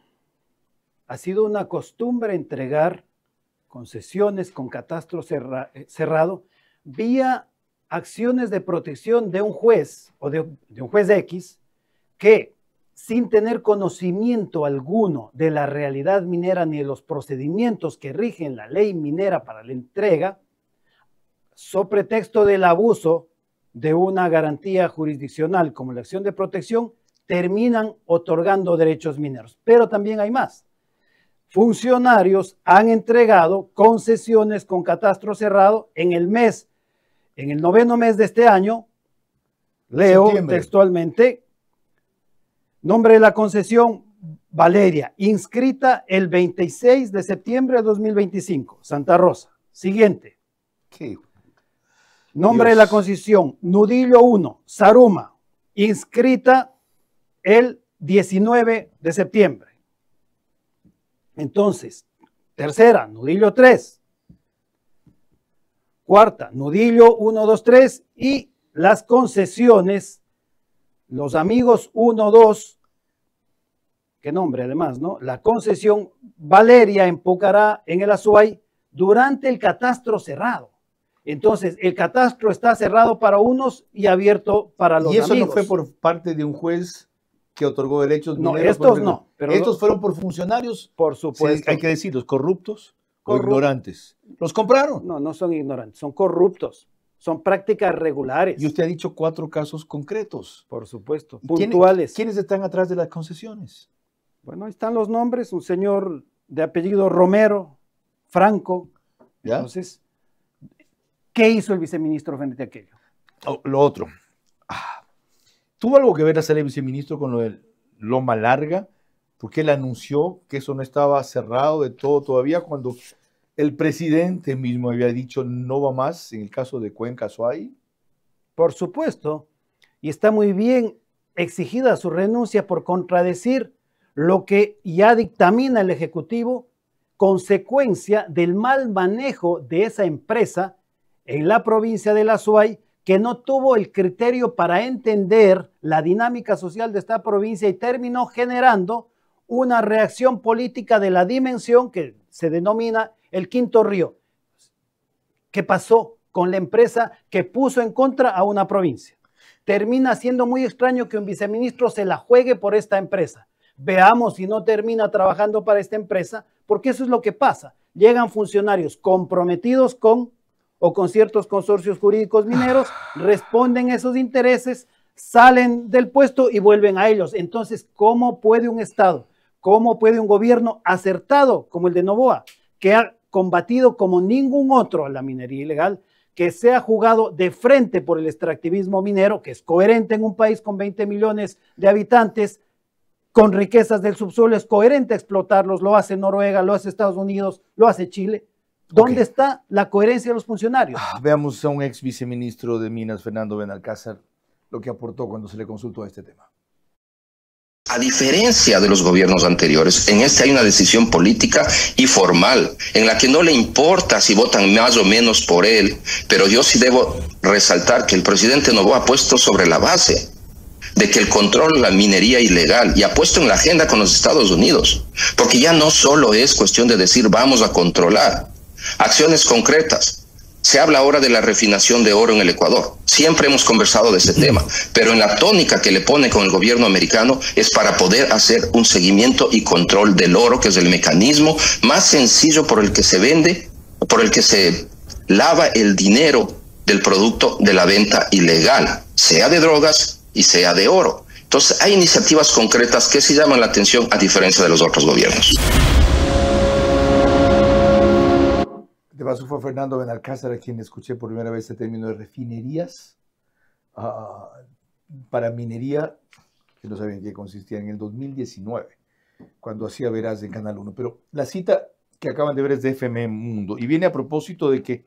Ha sido una costumbre entregar concesiones con catastro cerrado vía acciones de protección de un juez o de un juez X que, sin tener conocimiento alguno de la realidad minera ni de los procedimientos que rigen la ley minera para la entrega, so pretexto del abuso de una garantía jurisdiccional como la acción de protección, terminan otorgando derechos mineros. Pero también hay más. Funcionarios han entregado concesiones con catastro cerrado en el 9º mes de este año, leo textualmente, nombre de la concesión, Valeria, inscrita el 26 de septiembre de 2025, Santa Rosa. Siguiente. ¿Qué? Nombre de la concesión, Nudillo 1, Saruma, inscrita el 19 de septiembre. Entonces, tercera, Nudillo 3. Cuarta, Nudillo 1, 2, 3 y las concesiones, los amigos 1, 2, qué nombre además, ¿no? La concesión Valeria en Pucará, en el Azuay, durante el catastro cerrado. Entonces, el catastro está cerrado para unos y abierto para los amigos. ¿Y eso no fue por parte de un juez que otorgó derechos mineros? No, estos no. Pero estos fueron por funcionarios, por supuesto. Sí, hay que decirlos, corruptos o ignorantes. ¿Los compraron? No, no son ignorantes, son corruptos. Son prácticas regulares. Y usted ha dicho 4 casos concretos. Por supuesto, puntuales. ¿Quiénes están atrás de las concesiones? Bueno, ahí están los nombres. Un señor de apellido Romero, Franco. ¿Ya? Entonces, ¿qué hizo el viceministro frente a aquello? Lo otro. ¿Tuvo algo que ver hacer el viceministro con lo de Loma Larga? Porque él anunció que eso no estaba cerrado de todo todavía cuando el presidente mismo había dicho no va más en el caso de Cuenca Azuay. Por supuesto. Y está muy bien exigida su renuncia por contradecir lo que ya dictamina el Ejecutivo, consecuencia del mal manejo de esa empresa en la provincia del Azuay, que no tuvo el criterio para entender la dinámica social de esta provincia y terminó generando una reacción política de la dimensión que se denomina el Quinto Río. ¿Qué pasó con la empresa que puso en contra a una provincia? Termina siendo muy extraño que un viceministro se la juegue por esta empresa. Veamos si no termina trabajando para esta empresa, porque eso es lo que pasa. Llegan funcionarios comprometidos con ciertos consorcios jurídicos mineros, responden esos intereses, salen del puesto y vuelven a ellos. Entonces, ¿cómo puede un Estado, cómo puede un gobierno acertado como el de Noboa, que ha combatido como ningún otro a la minería ilegal, que se ha jugado de frente por el extractivismo minero, que es coherente en un país con 20 millones de habitantes, con riquezas del subsuelo, es coherente explotarlos, lo hace Noruega, lo hace Estados Unidos, lo hace Chile? ¿Dónde está la coherencia de los funcionarios? Veamos a un ex viceministro de Minas, Fernando Benalcázar, lo que aportó cuando se le consultó a este tema. A diferencia de los gobiernos anteriores, en este hay una decisión política y formal, en la que no le importa si votan más o menos por él, pero yo sí debo resaltar que el presidente Noboa ha puesto sobre la base de que el control de la minería ilegal y ha puesto en la agenda con los Estados Unidos, porque ya no solo es cuestión de decir vamos a controlar, acciones concretas. Se habla ahora de la refinación de oro en el Ecuador. Siempre hemos conversado de ese tema, pero en la tónica que le pone con el gobierno americano es para poder hacer un seguimiento y control del oro, que es el mecanismo más sencillo por el que se vende, por el que se lava el dinero del producto de la venta ilegal, sea de drogas y sea de oro. Entonces hay iniciativas concretas que sí llaman la atención a diferencia de los otros gobiernos. De paso fue Fernando Benalcázar a quien escuché por primera vez el término de refinerías para minería, que no sabía en qué consistía, en el 2019, cuando hacía Veraz en Canal 1. Pero la cita que acaban de ver es de FM Mundo y viene a propósito de que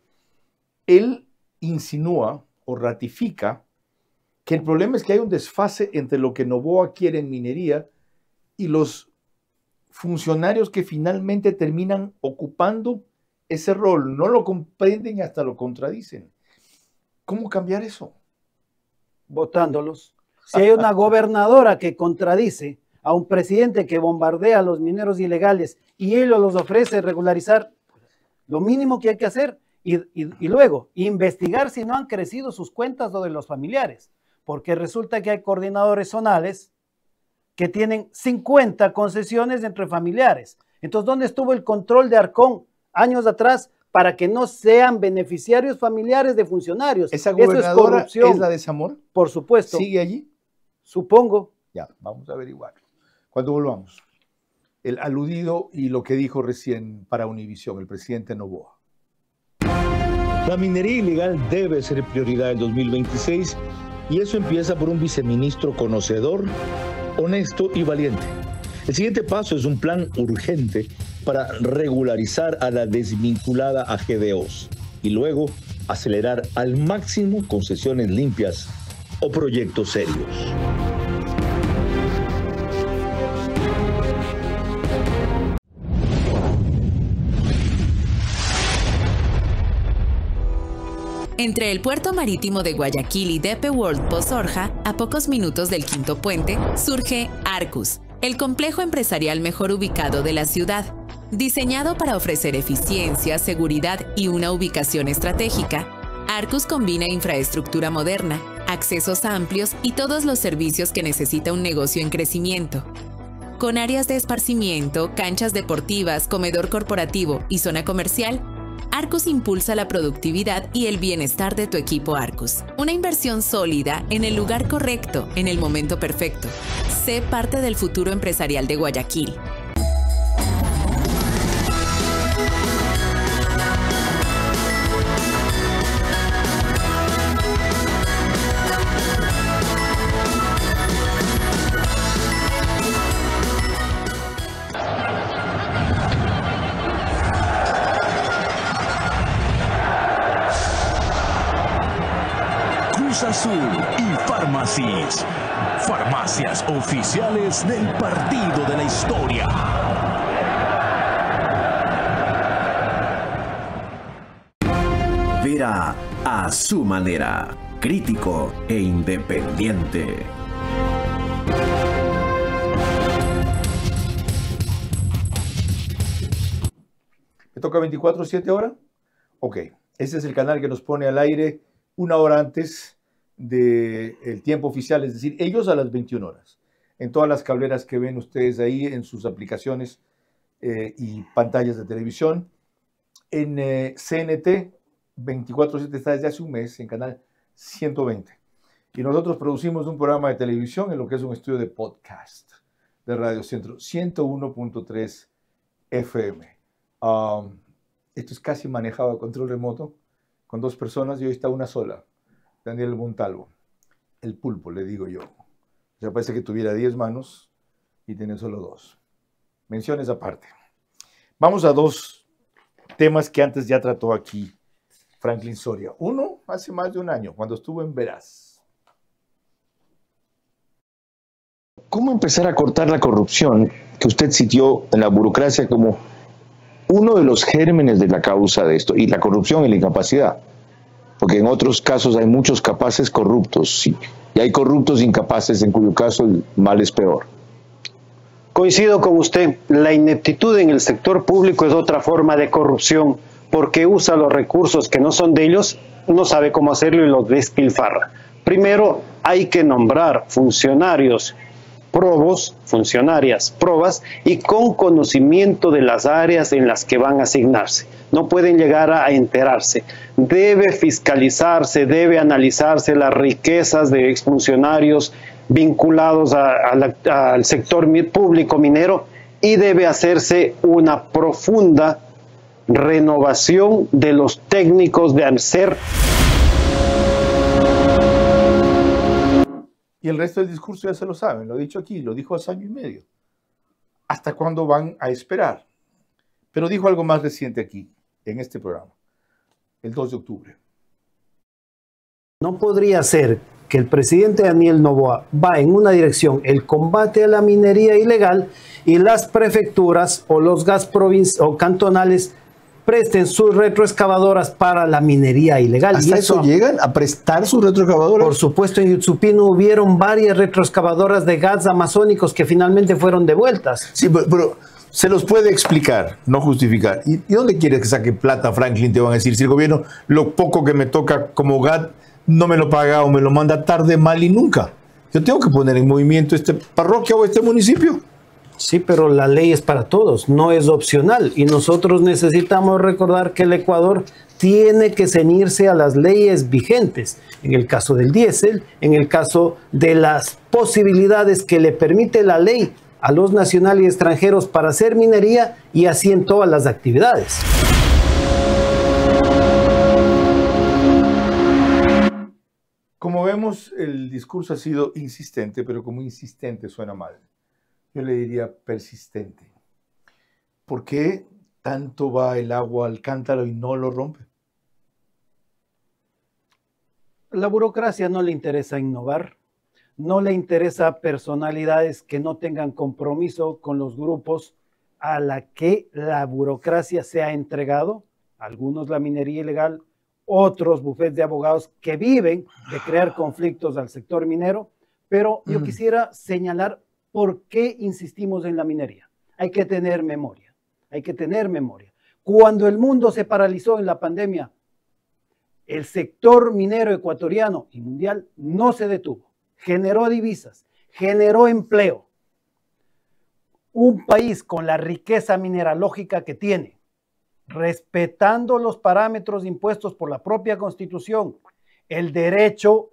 él insinúa o ratifica que el problema es que hay un desfase entre lo que Noboa quiere en minería y los funcionarios que finalmente terminan ocupando ese rol. No lo comprenden y hasta lo contradicen. ¿Cómo cambiar eso? Votándolos. Si hay una gobernadora que contradice a un presidente que bombardea a los mineros ilegales y él los ofrece regularizar, lo mínimo que hay que hacer y luego investigar si no han crecido sus cuentas o de los familiares, porque resulta que hay coordinadores zonales que tienen 50 concesiones entre familiares. Entonces, ¿dónde estuvo el control de Arcón años atrás para que no sean beneficiarios familiares de funcionarios? ¿Esa gobernadora es la de Zamora? Por supuesto. ¿Sigue allí? Supongo. Ya, vamos a averiguar. Cuando volvamos, el aludido y lo que dijo recién para Univisión el presidente Noboa. La minería ilegal debe ser prioridad en 2026 y eso empieza por un viceministro conocedor, honesto y valiente. El siguiente paso es un plan urgente para regularizar a la desvinculada a GDOs y luego acelerar al máximo concesiones limpias o proyectos serios. Entre el puerto marítimo de Guayaquil y DP World Pozorja, a pocos minutos del Quinto Puente, surge Arcus, el complejo empresarial mejor ubicado de la ciudad. Diseñado para ofrecer eficiencia, seguridad y una ubicación estratégica, Arcus combina infraestructura moderna, accesos amplios y todos los servicios que necesita un negocio en crecimiento. Con áreas de esparcimiento, canchas deportivas, comedor corporativo y zona comercial, Arcus impulsa la productividad y el bienestar de tu equipo Arcus. Una inversión sólida en el lugar correcto, en el momento perfecto. Sé parte del futuro empresarial de Guayaquil. Azul y Farmacis, farmacias oficiales del partido de la historia. Vera a su manera, crítico e independiente. ¿Me toca 24/7 ahora? Ok, ese es el canal que nos pone al aire una hora antes del tiempo oficial, es decir, ellos a las 21 horas. En todas las cableras que ven ustedes ahí, en sus aplicaciones y pantallas de televisión. En CNT, 24/7 está desde hace un mes, en canal 120. Y nosotros producimos un programa de televisión en lo que es un estudio de podcast de Radio Centro, 101.3 FM. Esto es casi manejado a control remoto, con 2 personas y hoy está una sola. Daniel Montalvo, el pulpo, le digo yo. O sea, parece que tuviera 10 manos y tiene solo 2. Menciones aparte. Vamos a 2 temas que antes ya trató aquí Franklin Soria. Uno, hace más de un año, cuando estuvo en Veraz. ¿Cómo empezar a cortar la corrupción que usted citó en la burocracia como uno de los gérmenes de la causa de esto? Y la corrupción y la incapacidad. Porque en otros casos hay muchos capaces corruptos, sí, y hay corruptos incapaces, en cuyo caso el mal es peor. Coincido con usted, la ineptitud en el sector público es otra forma de corrupción, porque usa los recursos que no son de ellos, no sabe cómo hacerlo y los despilfarra. Primero hay que nombrar funcionarios probos, funcionarias probas y con conocimiento de las áreas en las que van a asignarse. No pueden llegar a enterarse. Debe fiscalizarse, debe analizarse las riquezas de exfuncionarios vinculados al sector público minero y debe hacerse una profunda renovación de los técnicos de ANSER. Y el resto del discurso ya se lo saben, lo he dicho aquí, lo dijo hace año y medio. ¿Hasta cuándo van a esperar? Pero dijo algo más reciente aquí, en este programa, el 2 de octubre. No podría ser que el presidente Daniel Noboa va en una dirección, el combate a la minería ilegal, y las prefecturas o los gas o cantonales presten sus retroexcavadoras para la minería ilegal. ¿Hasta y eso llegan a prestar sus retroexcavadoras? Por supuesto, en Yutsupino hubieron varias retroexcavadoras de gas amazónicos que finalmente fueron devueltas. Sí, pero se los puede explicar, no justificar. ¿Y dónde quieres que saque plata, Franklin? Te van a decir, si el gobierno, lo poco que me toca como GAT, no me lo paga o me lo manda tarde, mal y nunca. Yo tengo que poner en movimiento esta parroquia o este municipio. Sí, pero la ley es para todos, no es opcional. Y nosotros necesitamos recordar que el Ecuador tiene que ceñirse a las leyes vigentes. En el caso del diésel, en el caso de las posibilidades que le permite la ley a los nacionales y extranjeros para hacer minería, y así en todas las actividades. Como vemos, el discurso ha sido insistente, pero como insistente suena mal. Yo le diría persistente. ¿Por qué tanto va el agua al cántaro y no lo rompe? La burocracia no le interesa innovar, no le interesa personalidades que no tengan compromiso con los grupos a la que la burocracia se ha entregado, algunos la minería ilegal, otros bufetes de abogados que viven de crear conflictos al sector minero, pero yo quisiera señalar por qué insistimos en la minería. Hay que tener memoria, hay que tener memoria. Cuando el mundo se paralizó en la pandemia, el sector minero ecuatoriano y mundial no se detuvo, generó divisas, generó empleo. Un país con la riqueza mineralógica que tiene, respetando los parámetros impuestos por la propia Constitución, el derecho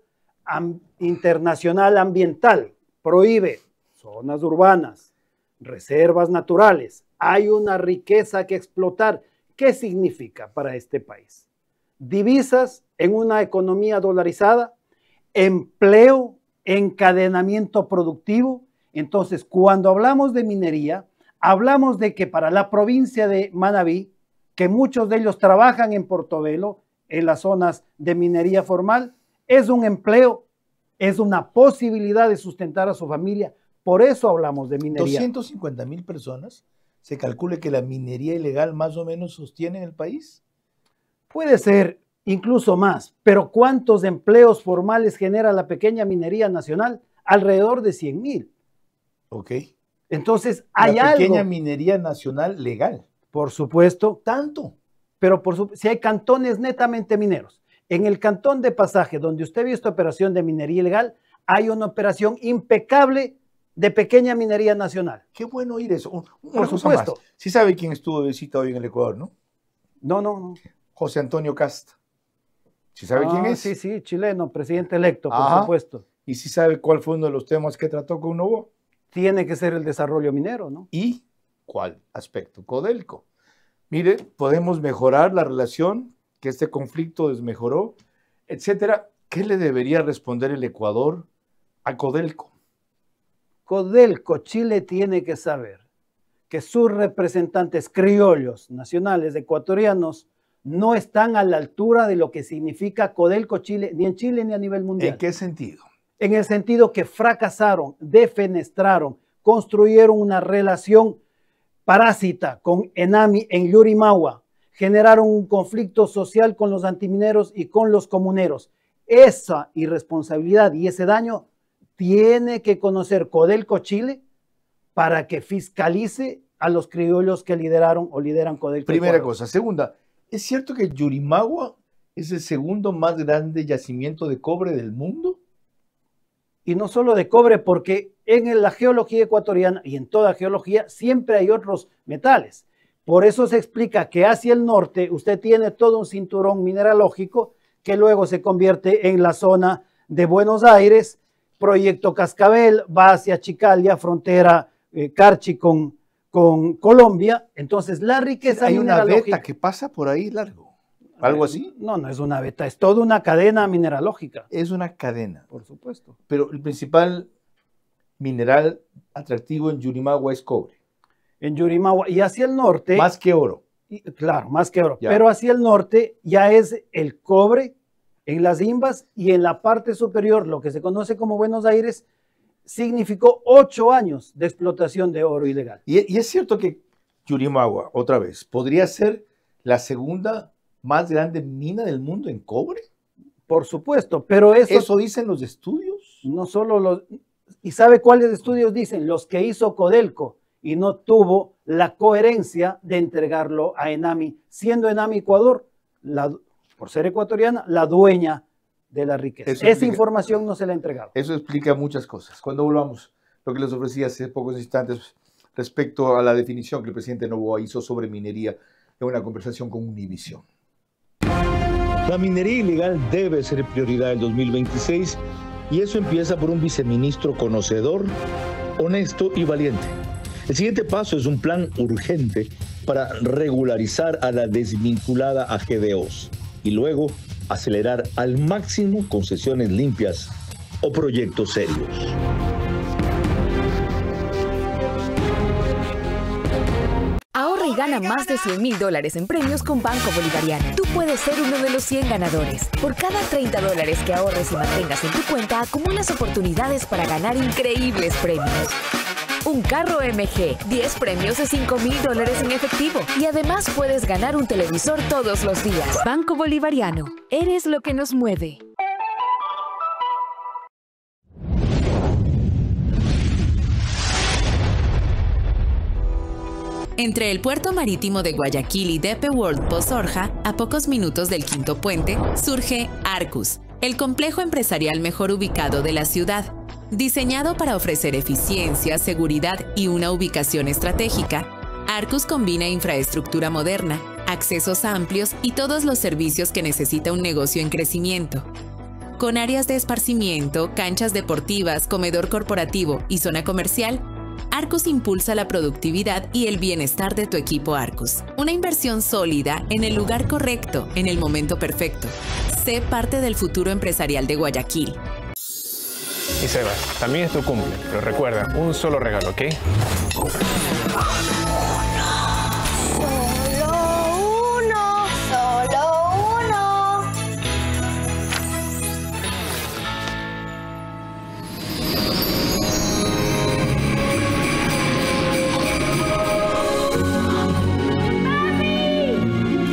internacional ambiental prohíbe zonas urbanas, reservas naturales, hay una riqueza que explotar. ¿Qué significa para este país? Divisas en una economía dolarizada, empleo, encadenamiento productivo. Entonces, cuando hablamos de minería, hablamos de que para la provincia de Manabí, que muchos de ellos trabajan en Portobelo, en las zonas de minería formal, es un empleo, es una posibilidad de sustentar a su familia. Por eso hablamos de minería. 250,000 personas, ¿se calcula que la minería ilegal más o menos sostiene el país? Puede ser incluso más, pero ¿cuántos empleos formales genera la pequeña minería nacional? Alrededor de 100,000. Ok. Entonces, hay algo. La pequeña algo. minería nacional legal. Por supuesto. ¿Tanto? Pero si hay cantones netamente mineros. En el cantón de Pasaje, donde usted vio esta operación de minería ilegal, hay una operación impecable de pequeña minería nacional. Qué bueno oír eso. Por supuesto. Sí sabe quién estuvo de visita hoy en el Ecuador, ¿no? No. José Antonio Casta. ¿Sí sabe quién es? Sí, chileno, presidente electo, por supuesto. ¿Y sí sabe cuál fue uno de los temas que trató con Noboa? Tiene que ser el desarrollo minero, ¿no? ¿Y cuál aspecto? Codelco. Mire, podemos mejorar la relación que este conflicto desmejoró, etcétera. ¿Qué le debería responder el Ecuador a Codelco? Codelco, Chile tiene que saber que sus representantes criollos, nacionales, ecuatorianos, no están a la altura de lo que significa Codelco Chile, ni en Chile ni a nivel mundial. ¿En qué sentido? En el sentido que fracasaron, defenestraron, construyeron una relación parásita con Enami en Yurimawa, generaron un conflicto social con los antimineros y con los comuneros. Esa irresponsabilidad y ese daño tiene que conocer Codelco Chile para que fiscalice a los criollos que lideraron o lideran Codelco. Primera cosa. Segunda, ¿Es cierto que Yurimagua es el segundo más grande yacimiento de cobre del mundo? Y no solo de cobre, porque en la geología ecuatoriana y en toda geología siempre hay otros metales. Por eso se explica que hacia el norte usted tiene todo un cinturón mineralógico que luego se convierte en la zona de Buenos Aires, Proyecto Cascabel, va hacia Chicalia, frontera Carchi con Colombia. Entonces la riqueza hay una mineralógica... veta que pasa por ahí largo, algo así. No, no es una veta, es toda una cadena mineralógica. Es una cadena. Por supuesto. Pero el principal mineral atractivo en Yurimagua es cobre. En Yurimagua y hacia el norte... Más que oro. Claro, más que oro. Ya. Pero hacia el norte ya es el cobre en las imbas, y en la parte superior, lo que se conoce como Buenos Aires, significó 8 años de explotación de oro ilegal. Y es cierto que Yurimagua, otra vez, podría ser la segunda más grande mina del mundo en cobre. Por supuesto, pero eso dicen los estudios. No solo los... ¿Y sabe cuáles estudios dicen? Los que hizo Codelco, y no tuvo la coherencia de entregarlo a Enami, siendo Enami Ecuador, por ser ecuatoriana, la dueña de la riqueza. Esa información no se la ha entregado. Eso explica muchas cosas. Cuando volvamos, lo que les ofrecí hace pocos instantes respecto a la definición que el presidente Noboa hizo sobre minería en una conversación con Univision. La minería ilegal debe ser prioridad del 2026 y eso empieza por un viceministro conocedor, honesto y valiente. El siguiente paso es un plan urgente para regularizar a la desvinculada a GDOs y luego acelerar al máximo concesiones limpias o proyectos serios. Ahorra y gana más de $100,000 en premios con Banco Bolivariano. Tú puedes ser uno de los 100 ganadores. Por cada $30 que ahorres y mantengas en tu cuenta, acumulas oportunidades para ganar increíbles premios. Un carro MG, 10 premios de $5,000 en efectivo. Y además puedes ganar un televisor todos los días. Banco Bolivariano. Eres lo que nos mueve. Entre el puerto marítimo de Guayaquil y DP World Pozorja, a pocos minutos del Quinto Puente, surge Arcus, el complejo empresarial mejor ubicado de la ciudad. Diseñado para ofrecer eficiencia, seguridad y una ubicación estratégica, Arcus combina infraestructura moderna, accesos amplios y todos los servicios que necesita un negocio en crecimiento. Con áreas de esparcimiento, canchas deportivas, comedor corporativo y zona comercial, Arcus impulsa la productividad y el bienestar de tu equipo Arcus. Una inversión sólida en el lugar correcto, en el momento perfecto. Sé parte del futuro empresarial de Guayaquil. Y Sebas, también es tu cumple, pero recuerda, un solo regalo, ¿ok?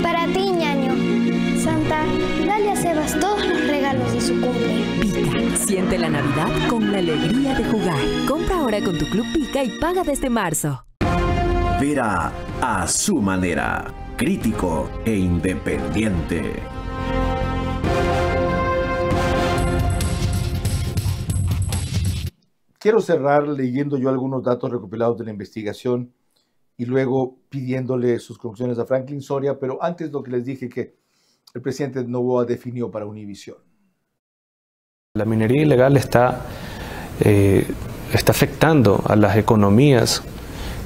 Para ti, ñaño. Santa, dale a Sebas todos los regalos de su cumple. Pica, siente la Navidad con la alegría de jugar. Compra ahora con tu Club Pica y paga desde marzo. Vera a su manera, crítico e independiente. Quiero cerrar leyendo yo algunos datos recopilados de la investigación y luego pidiéndole sus conclusiones a Franklin Soria, pero antes lo que les dije que el presidente Noboa definió para Univision. La minería ilegal está afectando a las economías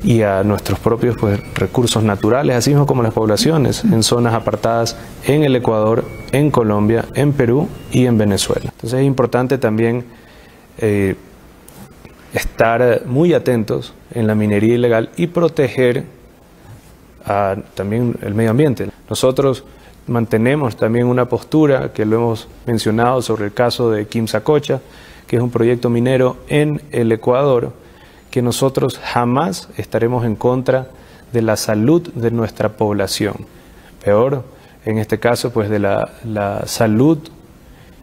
y a nuestros propios recursos naturales, así mismo como las poblaciones en zonas apartadas en el Ecuador, en Colombia, en Perú y en Venezuela. Entonces es importante también estar muy atentos en la minería ilegal y proteger también el medio ambiente. Nosotros mantenemos también una postura que lo hemos mencionado sobre el caso de Quimsacocha, que es un proyecto minero en el Ecuador, que nosotros jamás estaremos en contra de la salud de nuestra población. Peor, en este caso, pues de la salud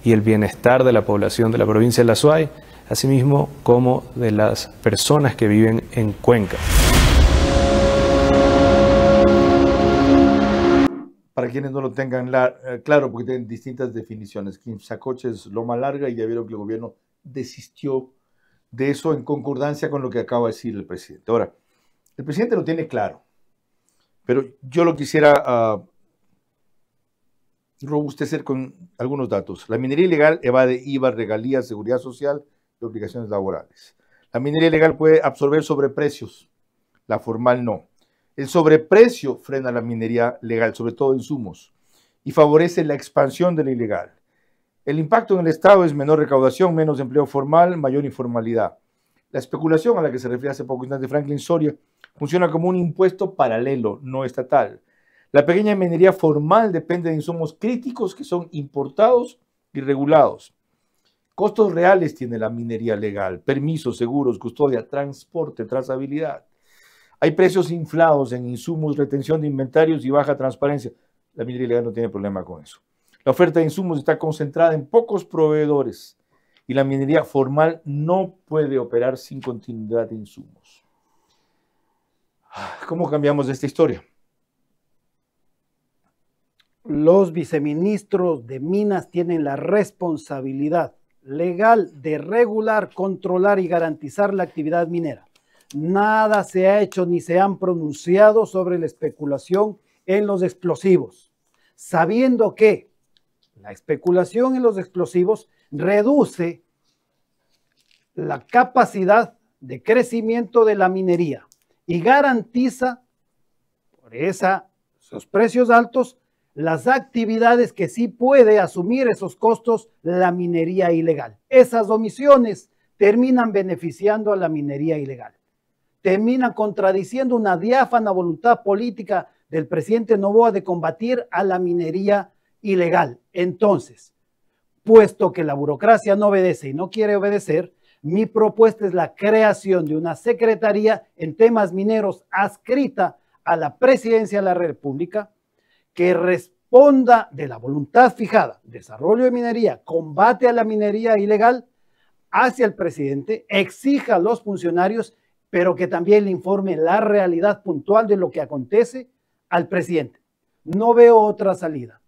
y el bienestar de la población de la provincia de La Suay, asimismo como de las personas que viven en Cuenca. para quienes no lo tengan claro, porque tienen distintas definiciones. Quimsacocha es Loma Larga y ya vieron que el gobierno desistió de eso en concordancia con lo que acaba de decir el presidente. Ahora, el presidente lo tiene claro, pero yo lo quisiera robustecer con algunos datos. La minería ilegal evade IVA, regalías, seguridad social y obligaciones laborales. La minería ilegal puede absorber sobreprecios, la formal no. El sobreprecio frena la minería legal, sobre todo insumos, y favorece la expansión de la ilegal. El impacto en el Estado es menor recaudación, menos empleo formal, mayor informalidad. La especulación a la que se refiere hace poco instante Franklin Soria funciona como un impuesto paralelo, no estatal. La pequeña minería formal depende de insumos críticos que son importados y regulados. Costos reales tiene la minería legal: permisos, seguros, custodia, transporte, trazabilidad. Hay precios inflados en insumos, retención de inventarios y baja transparencia. La minería ilegal no tiene problema con eso. La oferta de insumos está concentrada en pocos proveedores y la minería formal no puede operar sin continuidad de insumos. ¿Cómo cambiamos esta historia? Los viceministros de Minas tienen la responsabilidad legal de regular, controlar y garantizar la actividad minera. Nada se ha hecho ni se han pronunciado sobre la especulación en los explosivos, sabiendo que la especulación en los explosivos reduce la capacidad de crecimiento de la minería y garantiza, por esos precios altos, las actividades que sí puede asumir esos costos la minería ilegal. Esas omisiones terminan beneficiando a la minería ilegal. Terminan contradiciendo una diáfana voluntad política del presidente Noboa de combatir a la minería ilegal. Entonces, puesto que la burocracia no obedece y no quiere obedecer, mi propuesta es la creación de una secretaría en temas mineros adscrita a la Presidencia de la República que responda de la voluntad fijada, desarrollo de minería, combate a la minería ilegal, hacia el presidente, exija a los funcionarios, pero que también le informe la realidad puntual de lo que acontece al presidente. No veo otra salida.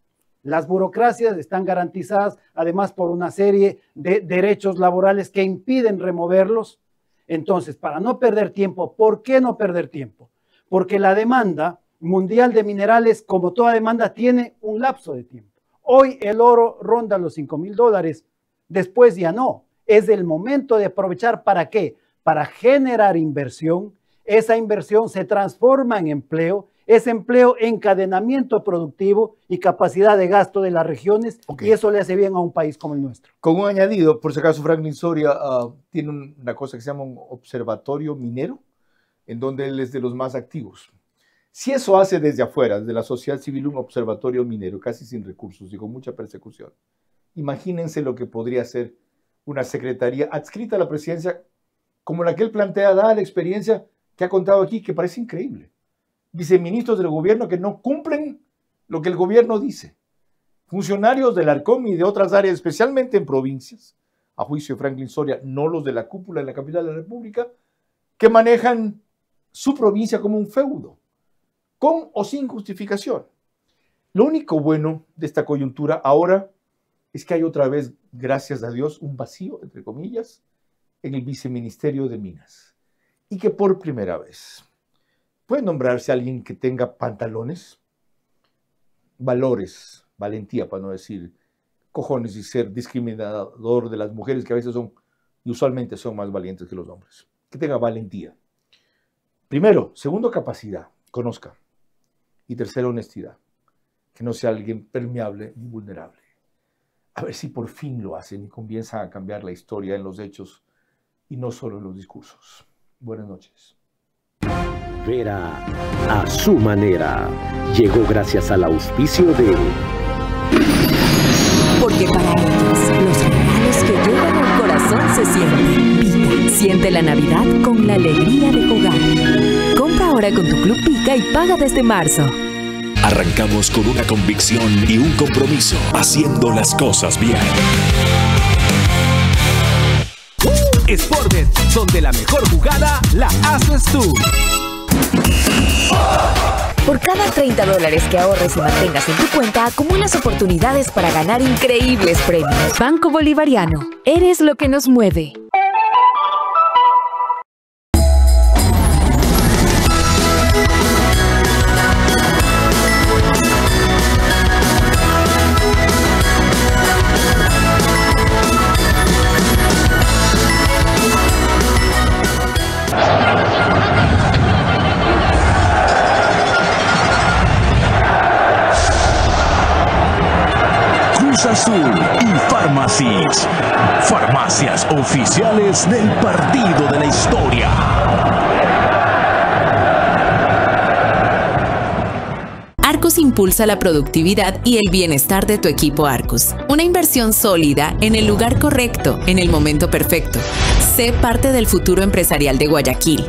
Las burocracias están garantizadas además por una serie de derechos laborales que impiden removerlos. Entonces, para no perder tiempo, ¿por qué no perder tiempo? Porque la demanda mundial de minerales, como toda demanda, tiene un lapso de tiempo. Hoy el oro ronda los $5,000, después ya no. Es el momento de aprovechar, ¿para qué? Para generar inversión. Esa inversión se transforma en empleo, ese empleo encadenamiento productivo y capacidad de gasto de las regiones, y eso le hace bien a un país como el nuestro. Con un añadido, por si acaso Franklin Soria tiene una cosa que se llama un observatorio minero, en donde él es de los más activos. Si eso hace desde afuera, desde la sociedad civil, un observatorio minero, casi sin recursos y con mucha persecución, imagínense lo que podría ser una secretaría adscrita a la presidencia, como la que él plantea, dada la experiencia que ha contado aquí, que parece increíble. Viceministros del gobierno que no cumplen lo que el gobierno dice. Funcionarios del Arcom y de otras áreas, especialmente en provincias, a juicio de Franklin Soria, no los de la cúpula de la capital de la República, que manejan su provincia como un feudo, con o sin justificación. Lo único bueno de esta coyuntura ahora es que hay otra vez, gracias a Dios, un vacío, entre comillas, en el viceministerio de Minas. Y que por primera vez puede nombrarse alguien que tenga pantalones, valores, valentía, para no decir cojones y ser discriminador de las mujeres, que a veces son y usualmente son más valientes que los hombres. Que tenga valentía. Primero. Segundo, capacidad, conozca. Y tercero, honestidad. Que no sea alguien permeable ni vulnerable. A ver si por fin lo hacen y comienzan a cambiar la historia en los hechos y no solo en los discursos. Buenas noches. Vera a su manera. Llegó gracias al auspicio de... Porque para ellos, los regalos que llegan al corazón se sienten. Pica. Siente la Navidad con la alegría de jugar. Compra ahora con tu Club Pica y paga desde marzo. Arrancamos con una convicción y un compromiso, haciendo las cosas bien. Sportbet, donde la mejor jugada la haces tú. Por cada 30 dólares que ahorres y mantengas en tu cuenta, acumulas oportunidades para ganar increíbles premios. Banco Bolivariano. Eres lo que nos mueve. Cruz Azul y Pharmacies. Farmacias oficiales del partido de la historia. Arcos impulsa la productividad y el bienestar de tu equipo Arcos. Una inversión sólida en el lugar correcto, en el momento perfecto. Sé parte del futuro empresarial de Guayaquil.